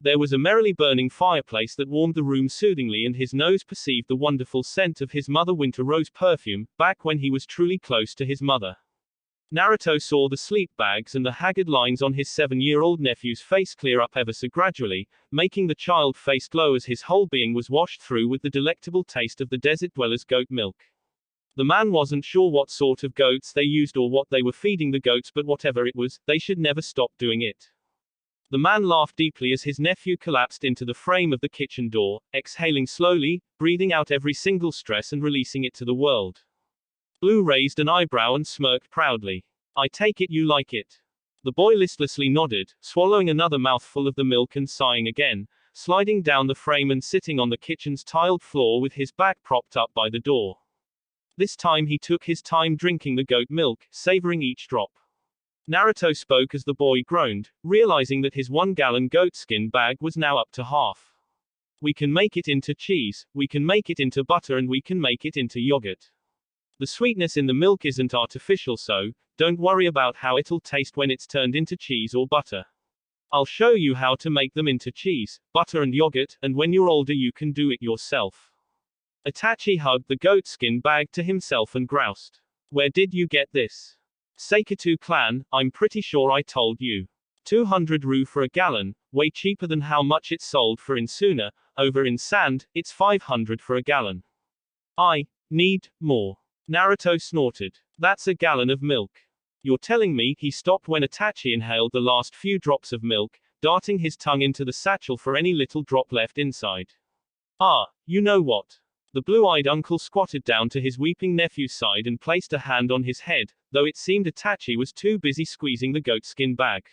There was a merrily burning fireplace that warmed the room soothingly and his nose perceived the wonderful scent of his mother winter rose perfume, back when he was truly close to his mother. Naruto saw the sleep bags and the haggard lines on his 7-year-old nephew's face clear up ever so gradually, making the child face glow as his whole being was washed through with the delectable taste of the desert dwellers' goat milk. The man wasn't sure what sort of goats they used or what they were feeding the goats, but whatever it was, they should never stop doing it. The man laughed deeply as his nephew collapsed into the frame of the kitchen door, exhaling slowly, breathing out every single stress and releasing it to the world. Blue raised an eyebrow and smirked proudly. I take it you like it. The boy listlessly nodded, swallowing another mouthful of the milk and sighing again, sliding down the frame and sitting on the kitchen's tiled floor with his back propped up by the door. This time he took his time drinking the goat milk, savoring each drop. Naruto spoke as the boy groaned, realizing that his 1-gallon goatskin bag was now up to half. We can make it into cheese, we can make it into butter, and we can make it into yogurt. The sweetness in the milk isn't artificial, so don't worry about how it'll taste when it's turned into cheese or butter. I'll show you how to make them into cheese, butter and yogurt, and when you're older you can do it yourself. Itachi hugged the goatskin bag to himself and groused. Where did you get this? Seikatu clan, I'm pretty sure I told you. 200 Ru for a gallon, way cheaper than how much it's sold for in Suna, over in Sand, it's 500 for a gallon. I need more. Naruto snorted. That's a gallon of milk. You're telling me? He stopped when Itachi inhaled the last few drops of milk, darting his tongue into the satchel for any little drop left inside. Ah, you know what? The blue-eyed uncle squatted down to his weeping nephew's side and placed a hand on his head, though it seemed Itachi was too busy squeezing the goatskin bag.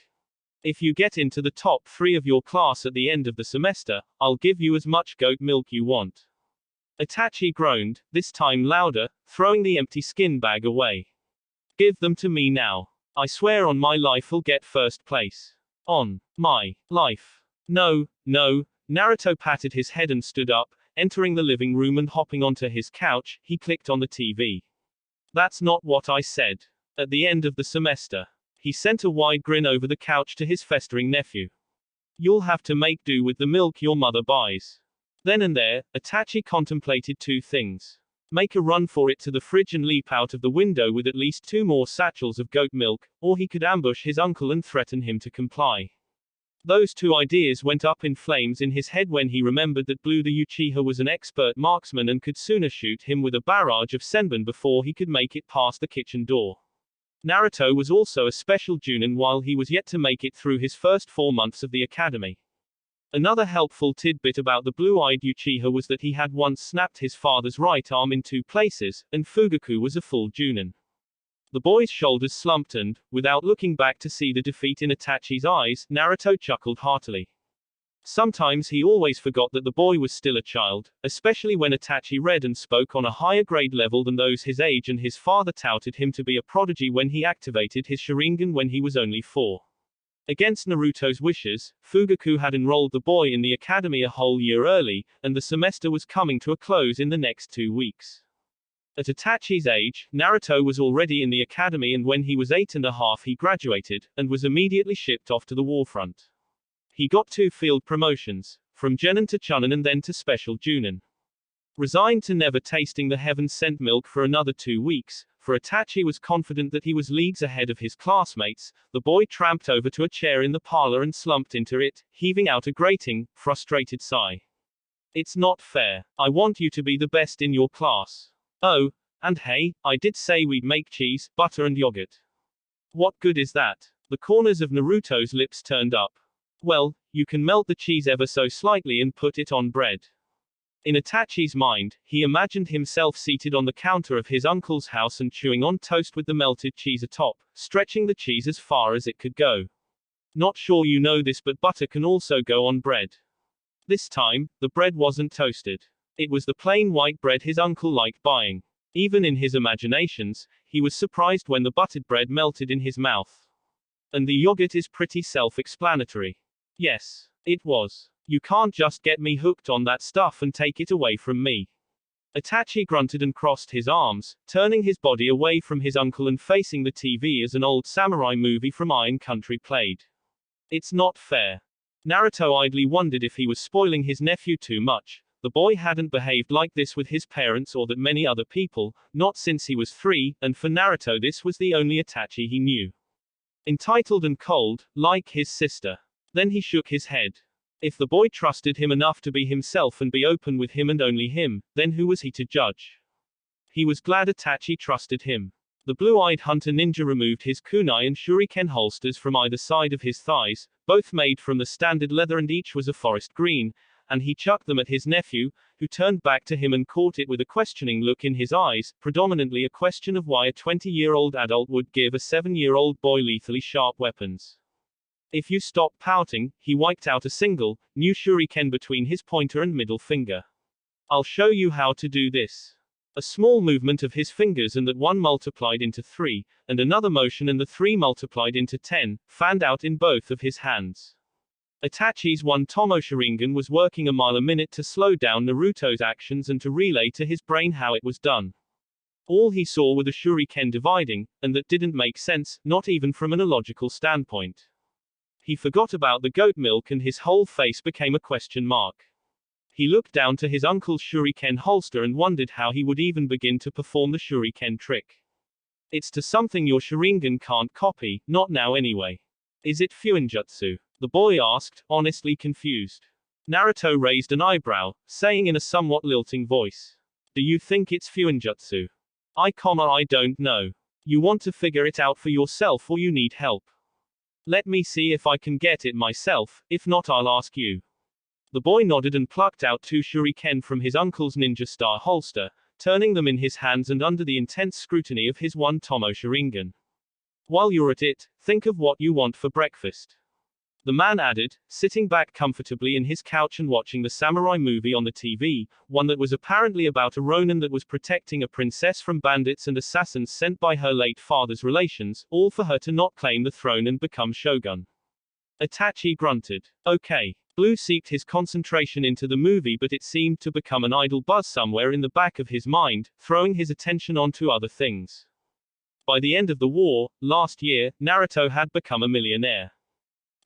If you get into the top 3 of your class at the end of the semester, I'll give you as much goat milk you want. Itachi groaned, this time louder, throwing the empty skin bag away. Give them to me now. I swear on my life I'll get first place. On my life. No, no. Naruto patted his head and stood up, entering the living room and hopping onto his couch, he clicked on the TV. That's not what I said. At the end of the semester. He sent a wide grin over the couch to his festering nephew. You'll have to make do with the milk your mother buys. Then and there, Itachi contemplated two things. Make a run for it to the fridge and leap out of the window with at least 2 more satchels of goat milk, or he could ambush his uncle and threaten him to comply. Those two ideas went up in flames in his head when he remembered that Blue the Uchiha was an expert marksman and could sooner shoot him with a barrage of senbon before he could make it past the kitchen door. Naruto was also a special Junin while he was yet to make it through his first 4 months of the academy. Another helpful tidbit about the blue-eyed Uchiha was that he had once snapped his father's right arm in 2 places, and Fugaku was a full Junin. The boy's shoulders slumped and, without looking back to see the defeat in Itachi's eyes, Naruto chuckled heartily. Sometimes he always forgot that the boy was still a child, especially when Itachi read and spoke on a higher grade level than those his age, and his father touted him to be a prodigy when he activated his Sharingan when he was only 4. Against Naruto's wishes, Fugaku had enrolled the boy in the academy a whole year early, and the semester was coming to a close in the next 2 weeks. At Itachi's age, Naruto was already in the academy, and when he was 8.5 he graduated, and was immediately shipped off to the warfront. He got 2 field promotions, from Genin to Chunin and then to Special Junin. Resigned to never tasting the heaven-sent milk for another 2 weeks, for Itachi was confident that he was leagues ahead of his classmates, the boy tramped over to a chair in the parlor and slumped into it, heaving out a grating, frustrated sigh. It's not fair. I want you to be the best in your class. Oh, and hey, I did say we'd make cheese, butter and yogurt. What good is that? The corners of Naruto's lips turned up. Well, you can melt the cheese ever so slightly and put it on bread. In Itachi's mind, he imagined himself seated on the counter of his uncle's house and chewing on toast with the melted cheese atop, stretching the cheese as far as it could go. Not sure you know this, but butter can also go on bread. This time, the bread wasn't toasted. It was the plain white bread his uncle liked buying. Even in his imaginations, he was surprised when the buttered bread melted in his mouth. And the yogurt is pretty self-explanatory. Yes, it was. You can't just get me hooked on that stuff and take it away from me. Itachi grunted and crossed his arms, turning his body away from his uncle and facing the TV as an old samurai movie from Iron Country played. It's not fair. Naruto idly wondered if he was spoiling his nephew too much. The boy hadn't behaved like this with his parents or that many other people, not since he was 3, and for Naruto this was the only Itachi he knew. Entitled and cold, like his sister. Then he shook his head. If the boy trusted him enough to be himself and be open with him and only him, then who was he to judge? He was glad Itachi trusted him. The blue-eyed hunter ninja removed his kunai and shuriken holsters from either side of his thighs, both made from the standard leather and each was a forest green, and he chucked them at his nephew, who turned back to him and caught it with a questioning look in his eyes, predominantly a question of why a 20-year-old adult would give a 7-year-old boy lethally sharp weapons. If you stop pouting, he wiped out a single, new shuriken between his pointer and middle finger. I'll show you how to do this. A small movement of his fingers and that 1 multiplied into 3, and another motion and the 3 multiplied into 10, fanned out in both of his hands. Itachi's 1 Tomo Sharingan was working a mile a minute to slow down Naruto's actions and to relay to his brain how it was done. All he saw were the shuriken dividing, and that didn't make sense, not even from an illogical standpoint. He forgot about the goat milk and his whole face became a question mark. He looked down to his uncle's shuriken holster and wondered how he would even begin to perform the shuriken trick. It's to something your Sharingan can't copy, not now anyway. Is it fuinjutsu? The boy asked, honestly confused. Naruto raised an eyebrow, saying in a somewhat lilting voice. Do you think it's fuinjutsu? I don't know. You want to figure it out for yourself or you need help? Let me see if I can get it myself, if not I'll ask you. The boy nodded and plucked out 2 shuriken from his uncle's ninja star holster, turning them in his hands and under the intense scrutiny of his 1 Tomo Sharingan. While you're at it, think of what you want for breakfast. The man added, sitting back comfortably in his couch and watching the samurai movie on the TV, one that was apparently about a ronin that was protecting a princess from bandits and assassins sent by her late father's relations, all for her to not claim the throne and become shogun. Itachi grunted. Okay. Blue seeped his concentration into the movie, but it seemed to become an idle buzz somewhere in the back of his mind, throwing his attention onto other things. By the end of the war, last year, Naruto had become a millionaire.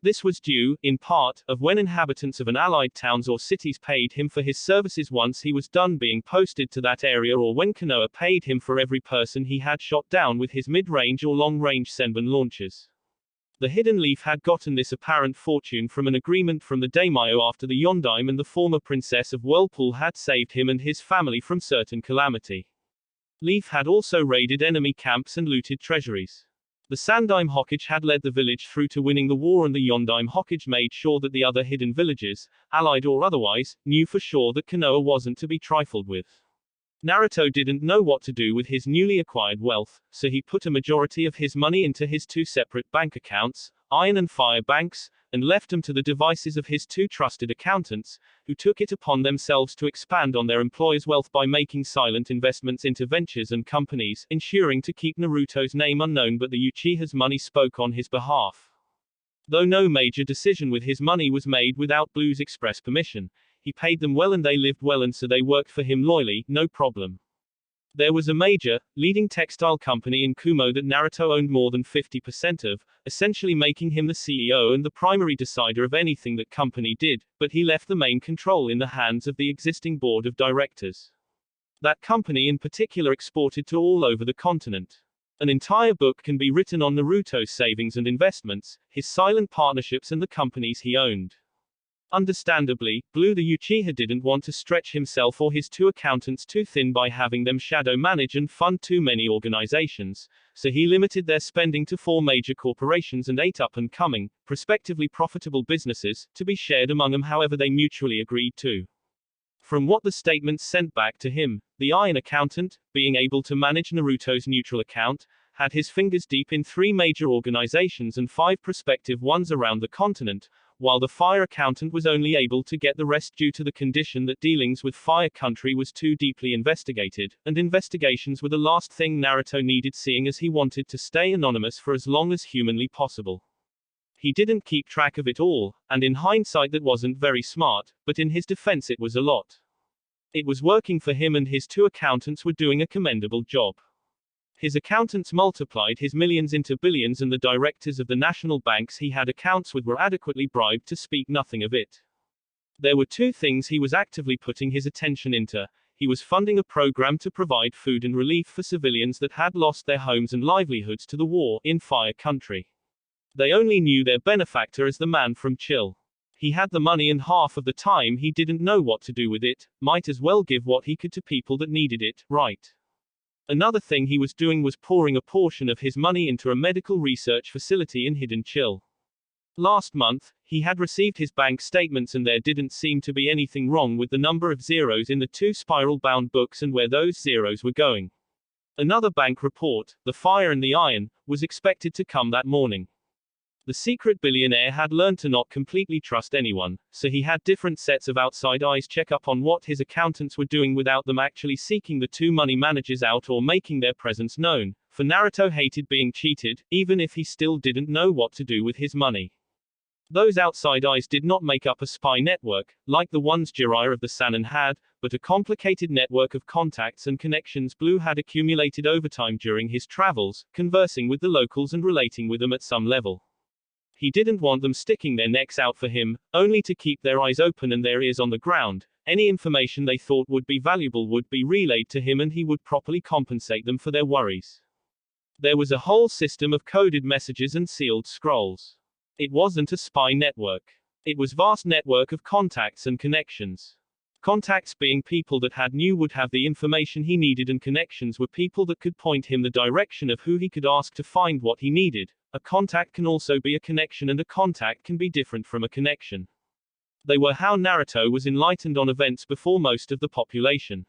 This was due, in part, of when inhabitants of an allied towns or cities paid him for his services once he was done being posted to that area, or when Konoha paid him for every person he had shot down with his mid-range or long-range Senbon launchers. The Hidden Leaf had gotten this apparent fortune from an agreement from the daimyo after the Yondaime and the former princess of Whirlpool had saved him and his family from certain calamity. Leaf had also raided enemy camps and looted treasuries. The Sandaime Hokage had led the village through to winning the war, and the Yondaime Hokage made sure that the other hidden villages, allied or otherwise, knew for sure that Konoha wasn't to be trifled with. Naruto didn't know what to do with his newly acquired wealth, so he put a majority of his money into his two separate bank accounts, iron and fire banks, and left them to the devices of his two trusted accountants, who took it upon themselves to expand on their employers' wealth by making silent investments into ventures and companies, ensuring to keep Naruto's name unknown, but the Uchiha's money spoke on his behalf. Though no major decision with his money was made without Blue's express permission, he paid them well and they lived well, and so they worked for him loyally, no problem. There was a major, leading textile company in Kumo that Naruto owned more than 50% of, essentially making him the CEO and the primary decider of anything that company did, but he left the main control in the hands of the existing board of directors. That company in particular exported to all over the continent. An entire book can be written on Naruto's savings and investments, his silent partnerships and the companies he owned. Understandably, Blue the Uchiha didn't want to stretch himself or his two accountants too thin by having them shadow manage and fund too many organizations, so he limited their spending to 4 major corporations and 8 up-and-coming, prospectively profitable businesses, to be shared among them however they mutually agreed to. From what the statements sent back to him, the iron accountant, being able to manage Naruto's neutral account, had his fingers deep in 3 major organizations and 5 prospective ones around the continent, while the fire accountant was only able to get the rest due to the condition that dealings with Fire Country was too deeply investigated, and investigations were the last thing Naruto needed, seeing as he wanted to stay anonymous for as long as humanly possible. He didn't keep track of it all, and in hindsight that wasn't very smart, but in his defense it was a lot. It was working for him and his 2 accountants were doing a commendable job. His accountants multiplied his millions into billions, and the directors of the national banks he had accounts with were adequately bribed to speak nothing of it. There were 2 things he was actively putting his attention into. He was funding a program to provide food and relief for civilians that had lost their homes and livelihoods to the war in Fire Country. They only knew their benefactor as the man from Chill. He had the money, and half of the time he didn't know what to do with it, might as well give what he could to people that needed it, right? Another thing he was doing was pouring a portion of his money into a medical research facility in Hidden Chill. Last month, he had received his bank statements and there didn't seem to be anything wrong with the number of zeros in the 2 spiral-bound books and where those zeros were going. Another bank report, the Fire and the Iron, was expected to come that morning. The secret billionaire had learned to not completely trust anyone, so he had different sets of outside eyes check up on what his accountants were doing without them actually seeking the 2 money managers out or making their presence known, for Naruto hated being cheated, even if he still didn't know what to do with his money. Those outside eyes did not make up a spy network, like the ones Jiraiya of the Sannin had, but a complicated network of contacts and connections Blue had accumulated over time during his travels, conversing with the locals and relating with them at some level. He didn't want them sticking their necks out for him, only to keep their eyes open and their ears on the ground. Any information they thought would be valuable would be relayed to him and he would properly compensate them for their worries. There was a whole system of coded messages and sealed scrolls. It wasn't a spy network. It was a vast network of contacts and connections. Contacts being people that would have the information he needed, and connections were people that could point him the direction of who he could ask to find what he needed. A contact can also be a connection, and a contact can be different from a connection. They were how Naruto was enlightened on events before most of the population.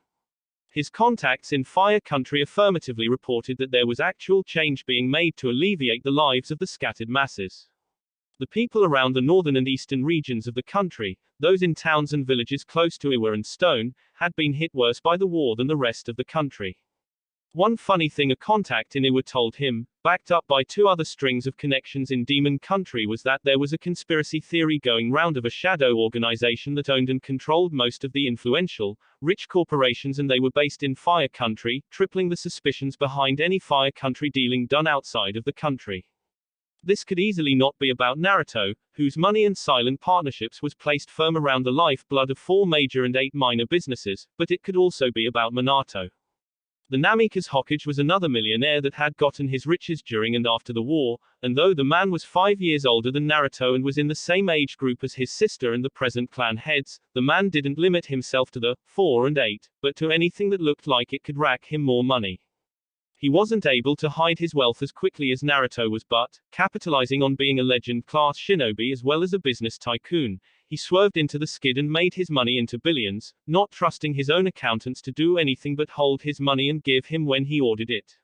His contacts in Fire Country affirmatively reported that there was actual change being made to alleviate the lives of the scattered masses. The people around the northern and eastern regions of the country, those in towns and villages close to Iwa and Stone, had been hit worse by the war than the rest of the country. One funny thing a contact in Iwa told him, backed up by 2 other strings of connections in Demon Country, was that there was a conspiracy theory going round of a shadow organization that owned and controlled most of the influential, rich corporations, and they were based in Fire Country, tripling the suspicions behind any Fire Country dealing done outside of the country. This could easily not be about Naruto, whose money and silent partnerships was placed firm around the lifeblood of 4 major and 8 minor businesses, but it could also be about Minato. The Namikaze Hokage was another millionaire that had gotten his riches during and after the war, and though the man was 5 years older than Naruto and was in the same age group as his sister and the present clan heads, the man didn't limit himself to the 4 and 8, but to anything that looked like it could rack him more money. He wasn't able to hide his wealth as quickly as Naruto was, but, capitalizing on being a legend-class shinobi as well as a business tycoon, he swerved into the skid and made his money into billions, not trusting his own accountants to do anything but hold his money and give him when he ordered it.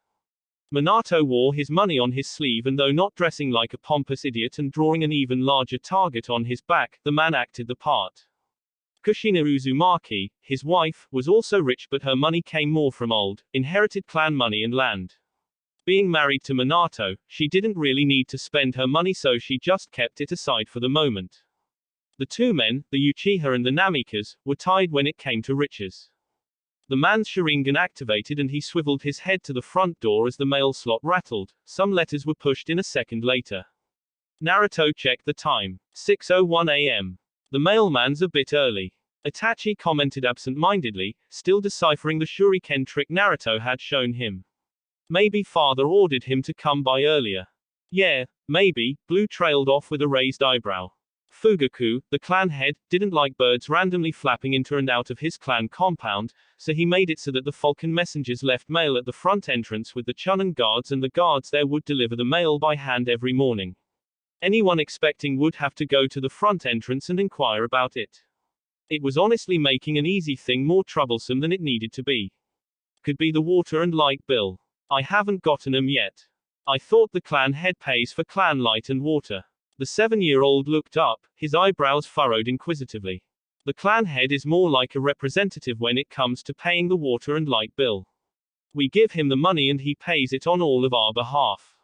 Minato wore his money on his sleeve, and though not dressing like a pompous idiot and drawing an even larger target on his back, the man acted the part. Kushina Uzumaki, his wife, was also rich, but her money came more from old, inherited clan money and land. Being married to Minato, she didn't really need to spend her money, so she just kept it aside for the moment. The two men, the Uchiha and the Namikaze, were tied when it came to riches. The man's Sharingan activated and he swiveled his head to the front door as the mail slot rattled. Some letters were pushed in a second later. Naruto checked the time. 6:01 a.m. The mailman's a bit early. Itachi commented absent-mindedly, still deciphering the Shuriken trick Naruto had shown him. Maybe father ordered him to come by earlier. Yeah, maybe, Blue trailed off with a raised eyebrow. Fugaku, the clan head, didn't like birds randomly flapping into and out of his clan compound, so he made it so that the Falcon messengers left mail at the front entrance with the Chunin guards, and the guards there would deliver the mail by hand every morning. Anyone expecting would have to go to the front entrance and inquire about it. It was honestly making an easy thing more troublesome than it needed to be. Could be the water and light bill. I haven't gotten 'em yet. I thought the clan head pays for clan light and water. The 7-year-old looked up, his eyebrows furrowed inquisitively. The clan head is more like a representative when it comes to paying the water and light bill. We give him the money and he pays it on all of our behalf.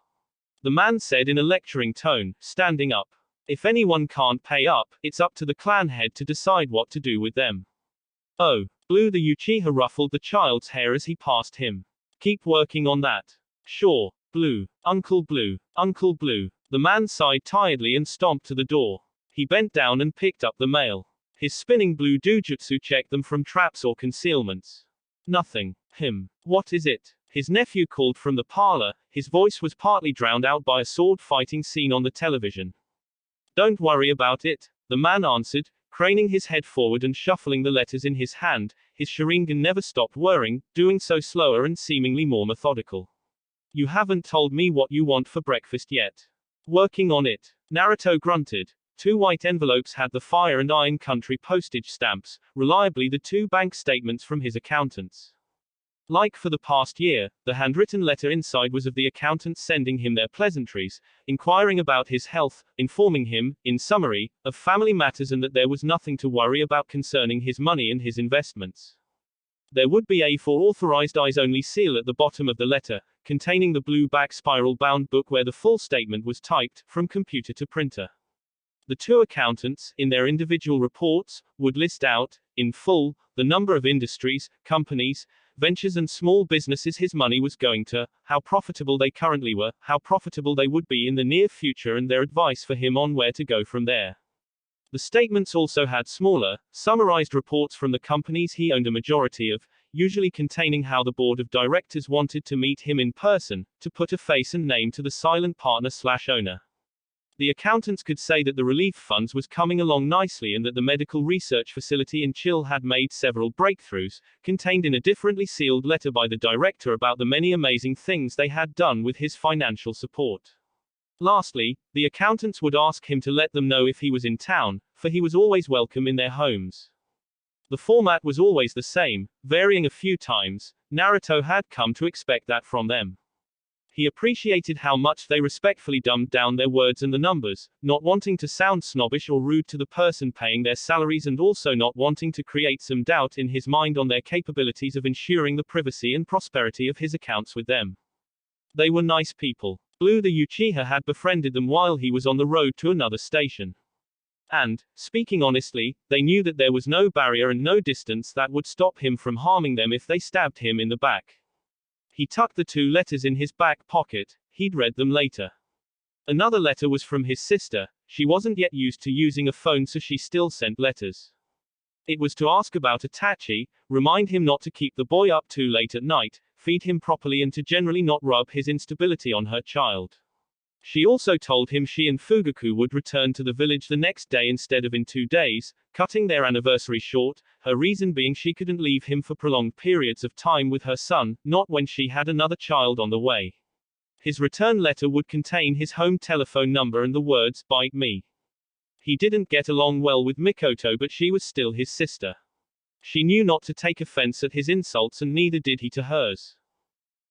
The man said in a lecturing tone, standing up. If anyone can't pay up, it's up to the clan head to decide what to do with them. Oh, Blue, the Uchiha ruffled the child's hair as he passed him. Keep working on that. Sure, Blue. Uncle Blue. Uncle Blue. The man sighed tiredly and stomped to the door. He bent down and picked up the mail. His spinning blue dojutsu checked them from traps or concealments. Nothing. What is it? His nephew called from the parlor. His voice was partly drowned out by a sword-fighting scene on the television. Don't worry about it, the man answered, craning his head forward and shuffling the letters in his hand. His Sharingan never stopped whirring, doing so slower and seemingly more methodical. You haven't told me what you want for breakfast yet. Working on it. Naruto grunted. 2 white envelopes had the Fire and Iron Country postage stamps, reliably the 2 bank statements from his accountants. Like for the past year, the handwritten letter inside was of the accountants sending him their pleasantries, inquiring about his health, informing him, in summary, of family matters and that there was nothing to worry about concerning his money and his investments. There would be a for authorized eyes only seal at the bottom of the letter, containing the blue back spiral-bound book where the full statement was typed, from computer to printer. The 2 accountants, in their individual reports, would list out, in full, the number of industries, companies, ventures and small businesses his money was going to, how profitable they currently were, how profitable they would be in the near future, and their advice for him on where to go from there. The statements also had smaller, summarized reports from the companies he owned a majority of, usually containing how the board of directors wanted to meet him in person, to put a face and name to the silent partner/owner. The accountants could say that the relief funds was coming along nicely and that the medical research facility in Chill had made several breakthroughs, contained in a differently sealed letter by the director about the many amazing things they had done with his financial support. Lastly, the accountants would ask him to let them know if he was in town, for he was always welcome in their homes. The format was always the same, varying a few times. Naruto had come to expect that from them. He appreciated how much they respectfully dumbed down their words and the numbers, not wanting to sound snobbish or rude to the person paying their salaries and also not wanting to create some doubt in his mind on their capabilities of ensuring the privacy and prosperity of his accounts with them. They were nice people. Blue the Uchiha had befriended them while he was on the road to another station. And, speaking honestly, they knew that there was no barrier and no distance that would stop him from harming them if they stabbed him in the back. He tucked the 2 letters in his back pocket. He'd read them later. Another letter was from his sister. She wasn't yet used to using a phone, so she still sent letters. It was to ask about Itachi, remind him not to keep the boy up too late at night, feed him properly, and to generally not rub his instability on her child. She also told him she and Fugaku would return to the village the next day instead of in 2 days, cutting their anniversary short, her reason being she couldn't leave him for prolonged periods of time with her son, not when she had another child on the way. His return letter would contain his home telephone number and the words, "Bite me." He didn't get along well with Mikoto, but she was still his sister. She knew not to take offense at his insults, and neither did he to hers.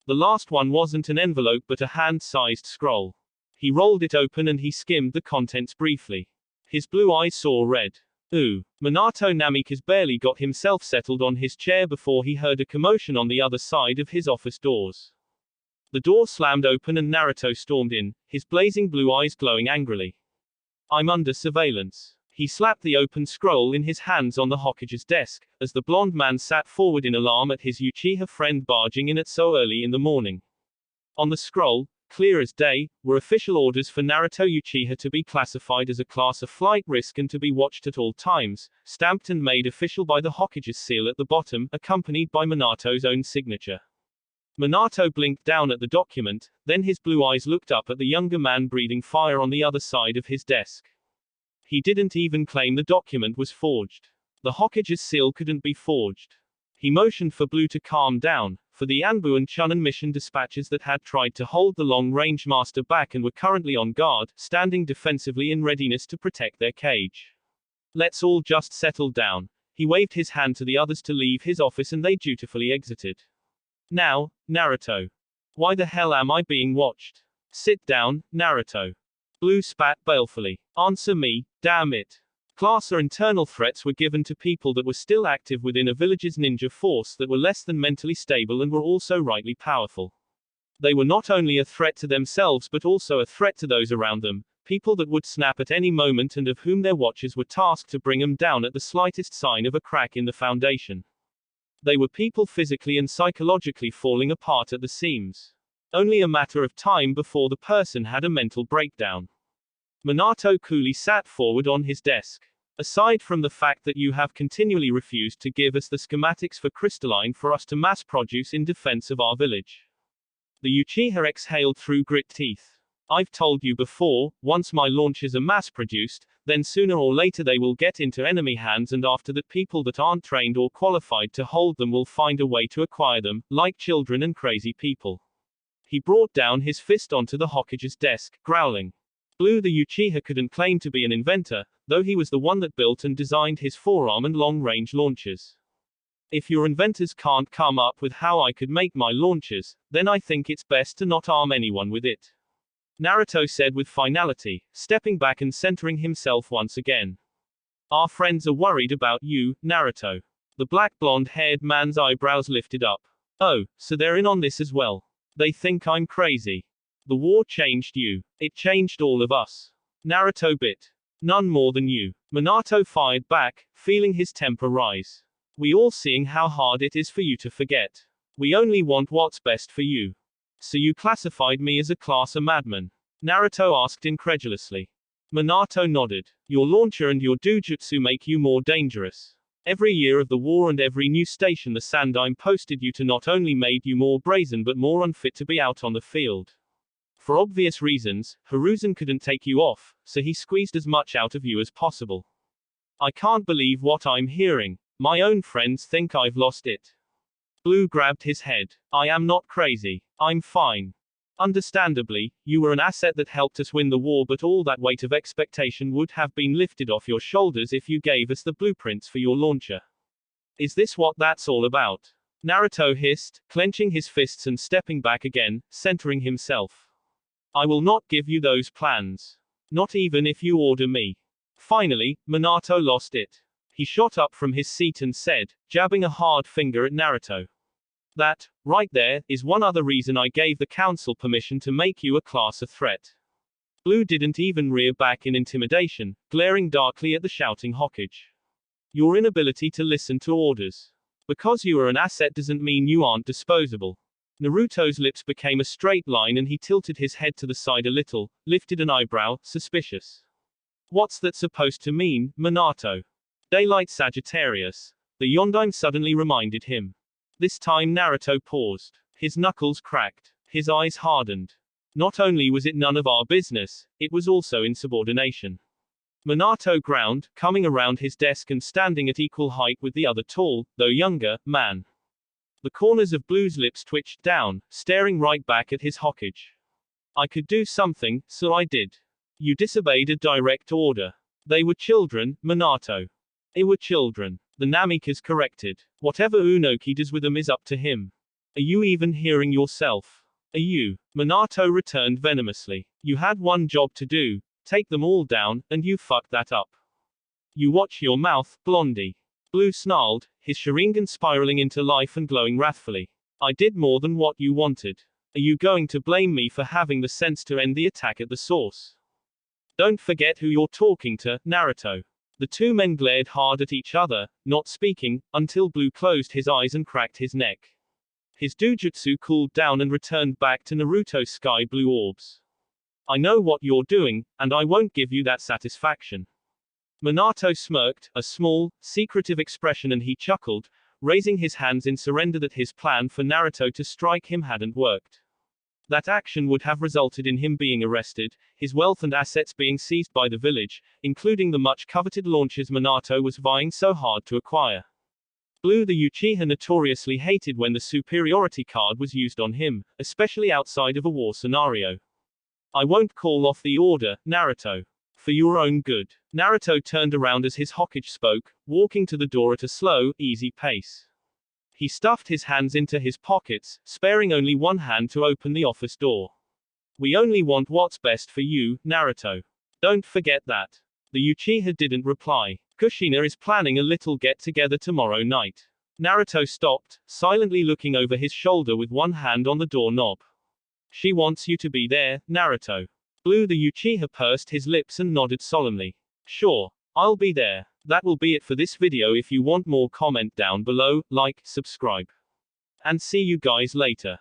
The last one wasn't an envelope but a hand-sized scroll. He rolled it open and he skimmed the contents briefly. His blue eyes saw red. Ooh. Minato Namikaze barely got himself settled on his chair before he heard a commotion on the other side of his office doors. The door slammed open and Naruto stormed in, his blazing blue eyes glowing angrily. "I'm under surveillance." He slapped the open scroll in his hands on the Hokage's desk, as the blonde man sat forward in alarm at his Uchiha friend barging in at so early in the morning. On the scroll, clear as day, were official orders for Naruto Uchiha to be classified as a class of flight risk and to be watched at all times, stamped and made official by the Hokage's seal at the bottom, accompanied by Minato's own signature. Minato blinked down at the document, then his blue eyes looked up at the younger man breathing fire on the other side of his desk. He didn't even claim the document was forged. The Hokage's seal couldn't be forged. He motioned for Blue to calm down, for the Anbu and Chunin mission dispatchers that had tried to hold the long-range master back and were currently on guard, standing defensively in readiness to protect their cage. "Let's all just settle down." He waved his hand to the others to leave his office and they dutifully exited. "Now, Naruto. Why the hell am I being watched?" "Sit down, Naruto." Blue spat balefully. "Answer me, damn it." Class or internal threats were given to people that were still active within a village's ninja force that were less than mentally stable and were also rightly powerful. They were not only a threat to themselves but also a threat to those around them, people that would snap at any moment and of whom their watchers were tasked to bring them down at the slightest sign of a crack in the foundation. They were people physically and psychologically falling apart at the seams. Only a matter of time before the person had a mental breakdown. Minato coolly sat forward on his desk. "Aside from the fact that you have continually refused to give us the schematics for crystalline for us to mass produce in defense of our village." The Uchiha exhaled through grit teeth. "I've told you before, once my launches are mass produced, then sooner or later they will get into enemy hands, and after that people that aren't trained or qualified to hold them will find a way to acquire them, like children and crazy people." He brought down his fist onto the Hokage's desk, growling. Blue the Uchiha couldn't claim to be an inventor, though he was the one that built and designed his forearm and long-range launchers. "If your inventors can't come up with how I could make my launchers, then I think it's best to not arm anyone with it," Naruto said with finality, stepping back and centering himself once again. "Our friends are worried about you, Naruto." The black blonde-haired man's eyebrows lifted up. "Oh, so they're in on this as well. They think I'm crazy. The war changed you. It changed all of us." Naruto bit. "None more than you." Minato fired back, feeling his temper rise. "We all seeing how hard it is for you to forget. We only want what's best for you. So you classified me as a class of madman?" Naruto asked incredulously. Minato nodded. "Your launcher and your dojutsu make you more dangerous. Every year of the war and every new station the Sandime posted you to not only made you more brazen but more unfit to be out on the field. For obvious reasons, Hiruzen couldn't take you off, so he squeezed as much out of you as possible. I can't believe what I'm hearing. My own friends think I've lost it." Blue grabbed his head. "I am not crazy. I'm fine. Understandably, you were an asset that helped us win the war, but all that weight of expectation would have been lifted off your shoulders if you gave us the blueprints for your launcher. Is this what that's all about?" Naruto hissed, clenching his fists and stepping back again, centering himself. "I will not give you those plans. Not even if you order me." Finally, Minato lost it. He shot up from his seat and said, jabbing a hard finger at Naruto. "That, right there, is one other reason I gave the council permission to make you a class of threat." Blue didn't even rear back in intimidation, glaring darkly at the shouting Hokage. "Your inability to listen to orders. Because you are an asset doesn't mean you aren't disposable. Naruto's lips became a straight line and he tilted his head to the side a little, lifted an eyebrow, suspicious. What's that supposed to mean, Minato? Daylight Sagittarius. The Yondaime suddenly reminded him. This time Naruto paused. His knuckles cracked. His eyes hardened. Not only was it none of our business, it was also insubordination. Minato ground, coming around his desk and standing at equal height with the other tall, though younger, man. The corners of Blue's lips twitched down, staring right back at his Hokage. I could do something, so I did. You disobeyed a direct order. They were children, Minato. They were children. The Namikaze corrected. Whatever Unoki does with them is up to him. Are you even hearing yourself? Are you? Minato returned venomously. You had one job to do. Take them all down, and you fucked that up. You watch your mouth, Blondie. Blue snarled, his Sharingan spiraling into life and glowing wrathfully. I did more than what you wanted. Are you going to blame me for having the sense to end the attack at the source? Don't forget who you're talking to, Naruto. The two men glared hard at each other, not speaking, until Blue closed his eyes and cracked his neck. His dujutsu cooled down and returned back to Naruto's sky blue orbs. I know what you're doing, and I won't give you that satisfaction. Minato smirked, a small, secretive expression, and he chuckled, raising his hands in surrender that his plan for Naruto to strike him hadn't worked. That action would have resulted in him being arrested, his wealth and assets being seized by the village, including the much-coveted launchers Minato was vying so hard to acquire. Blue the Uchiha notoriously hated when the superiority card was used on him, especially outside of a war scenario. I won't call off the order, Naruto. For your own good. Naruto turned around as his Hokage spoke, walking to the door at a slow, easy pace. He stuffed his hands into his pockets, sparing only one hand to open the office door. We only want what's best for you, Naruto. Don't forget that. The Uchiha didn't reply. Kushina is planning a little get-together tomorrow night. Naruto stopped, silently looking over his shoulder with one hand on the doorknob. She wants you to be there, Naruto. Blue the Uchiha pursed his lips and nodded solemnly. Sure. I'll be there. That will be it for this video. If you want more, comment down below, like, subscribe. And see you guys later.